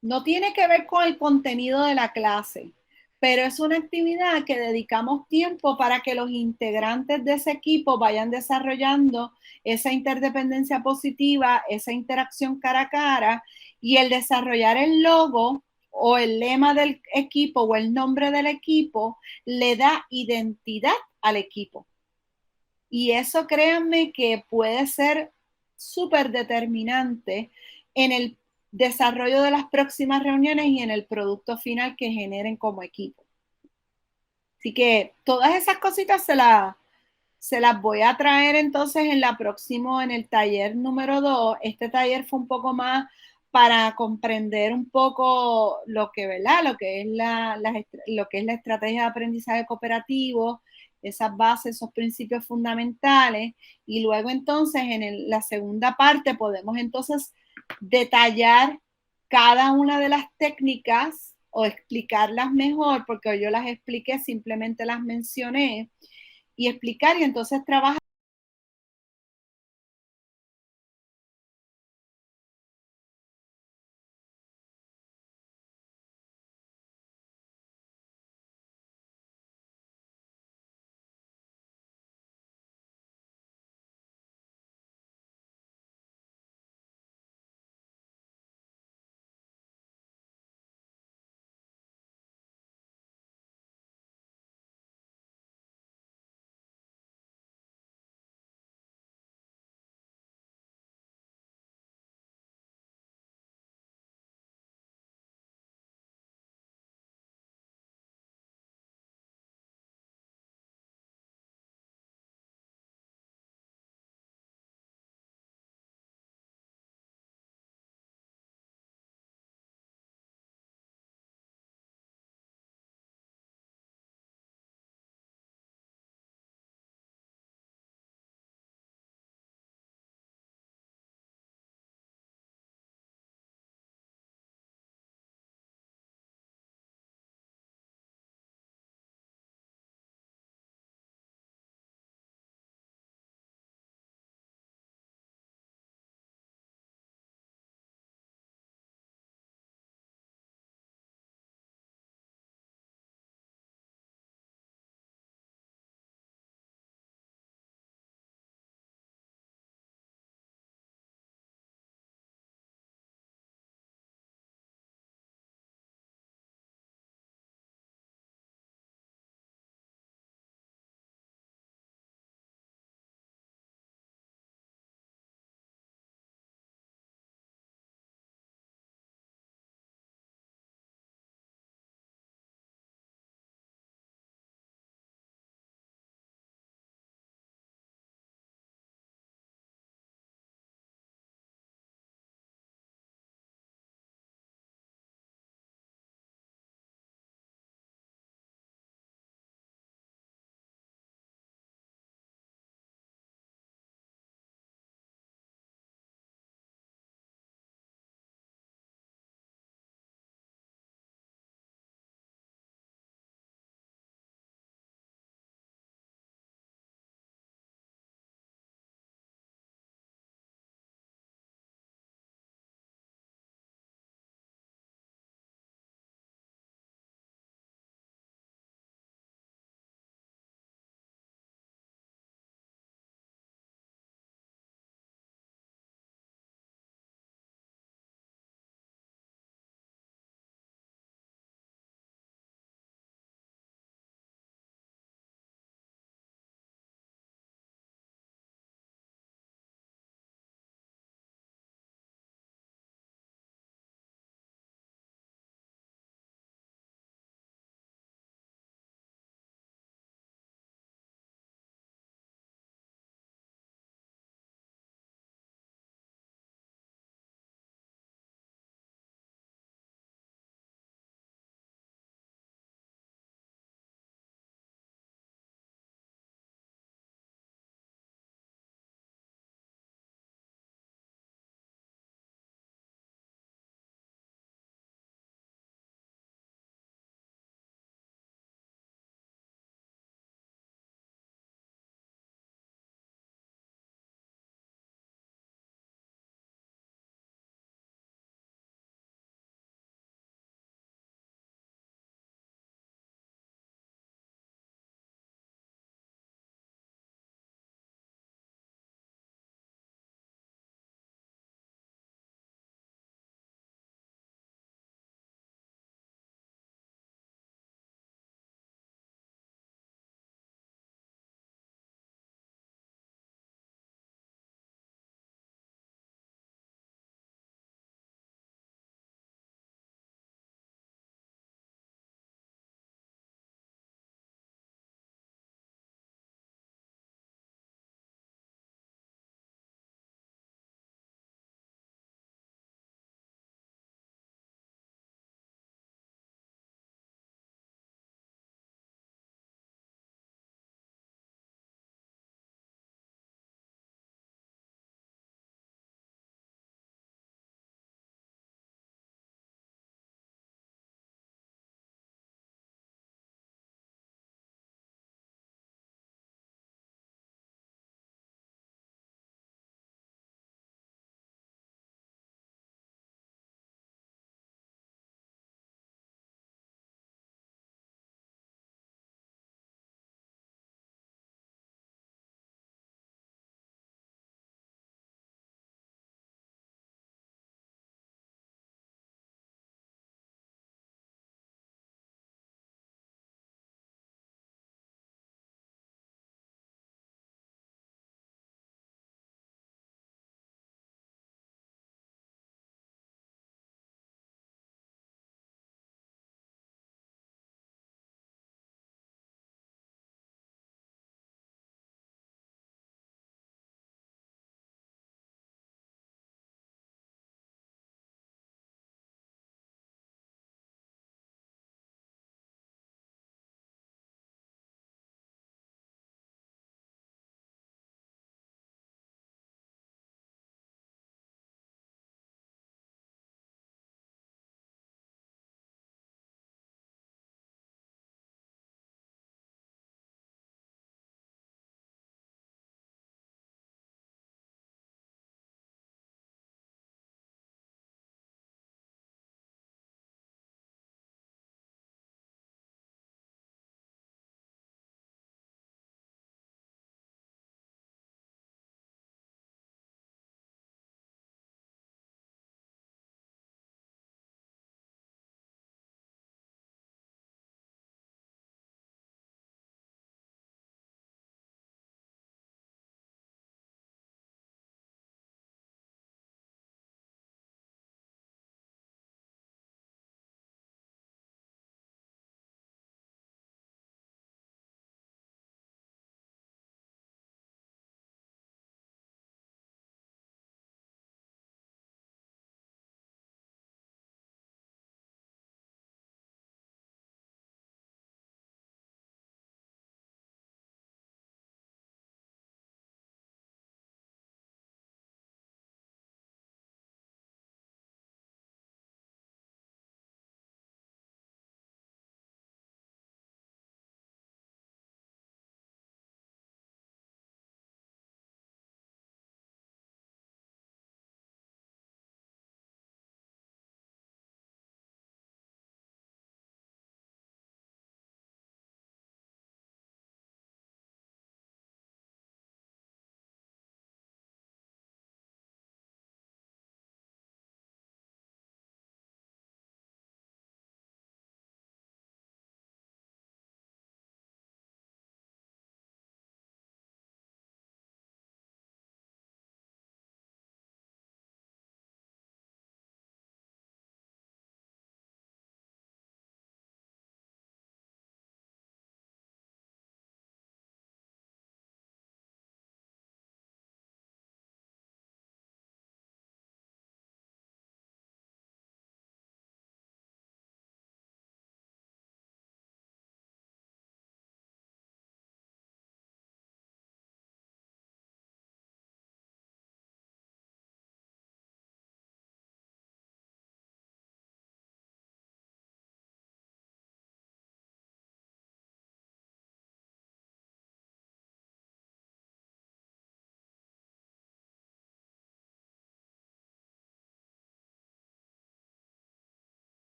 No tiene que ver con el contenido de la clase, pero es una actividad que dedicamos tiempo para que los integrantes de ese equipo vayan desarrollando esa interdependencia positiva, esa interacción cara a cara, y el desarrollar el logo o el lema del equipo o el nombre del equipo le da identidad al equipo. Y eso, créanme, que puede ser súper determinante en el desarrollo de las próximas reuniones y en el producto final que generen como equipo. Así que todas esas cositas se las voy a traer entonces en el taller número 2. Este taller fue un poco más para comprender un poco lo que, ¿verdad?, lo que es la estrategia de aprendizaje cooperativo, esas bases, esos principios fundamentales, y luego entonces en la segunda parte podemos entonces detallar cada una de las técnicas o explicarlas mejor, porque yo las expliqué, simplemente las mencioné, y explicar y entonces trabajar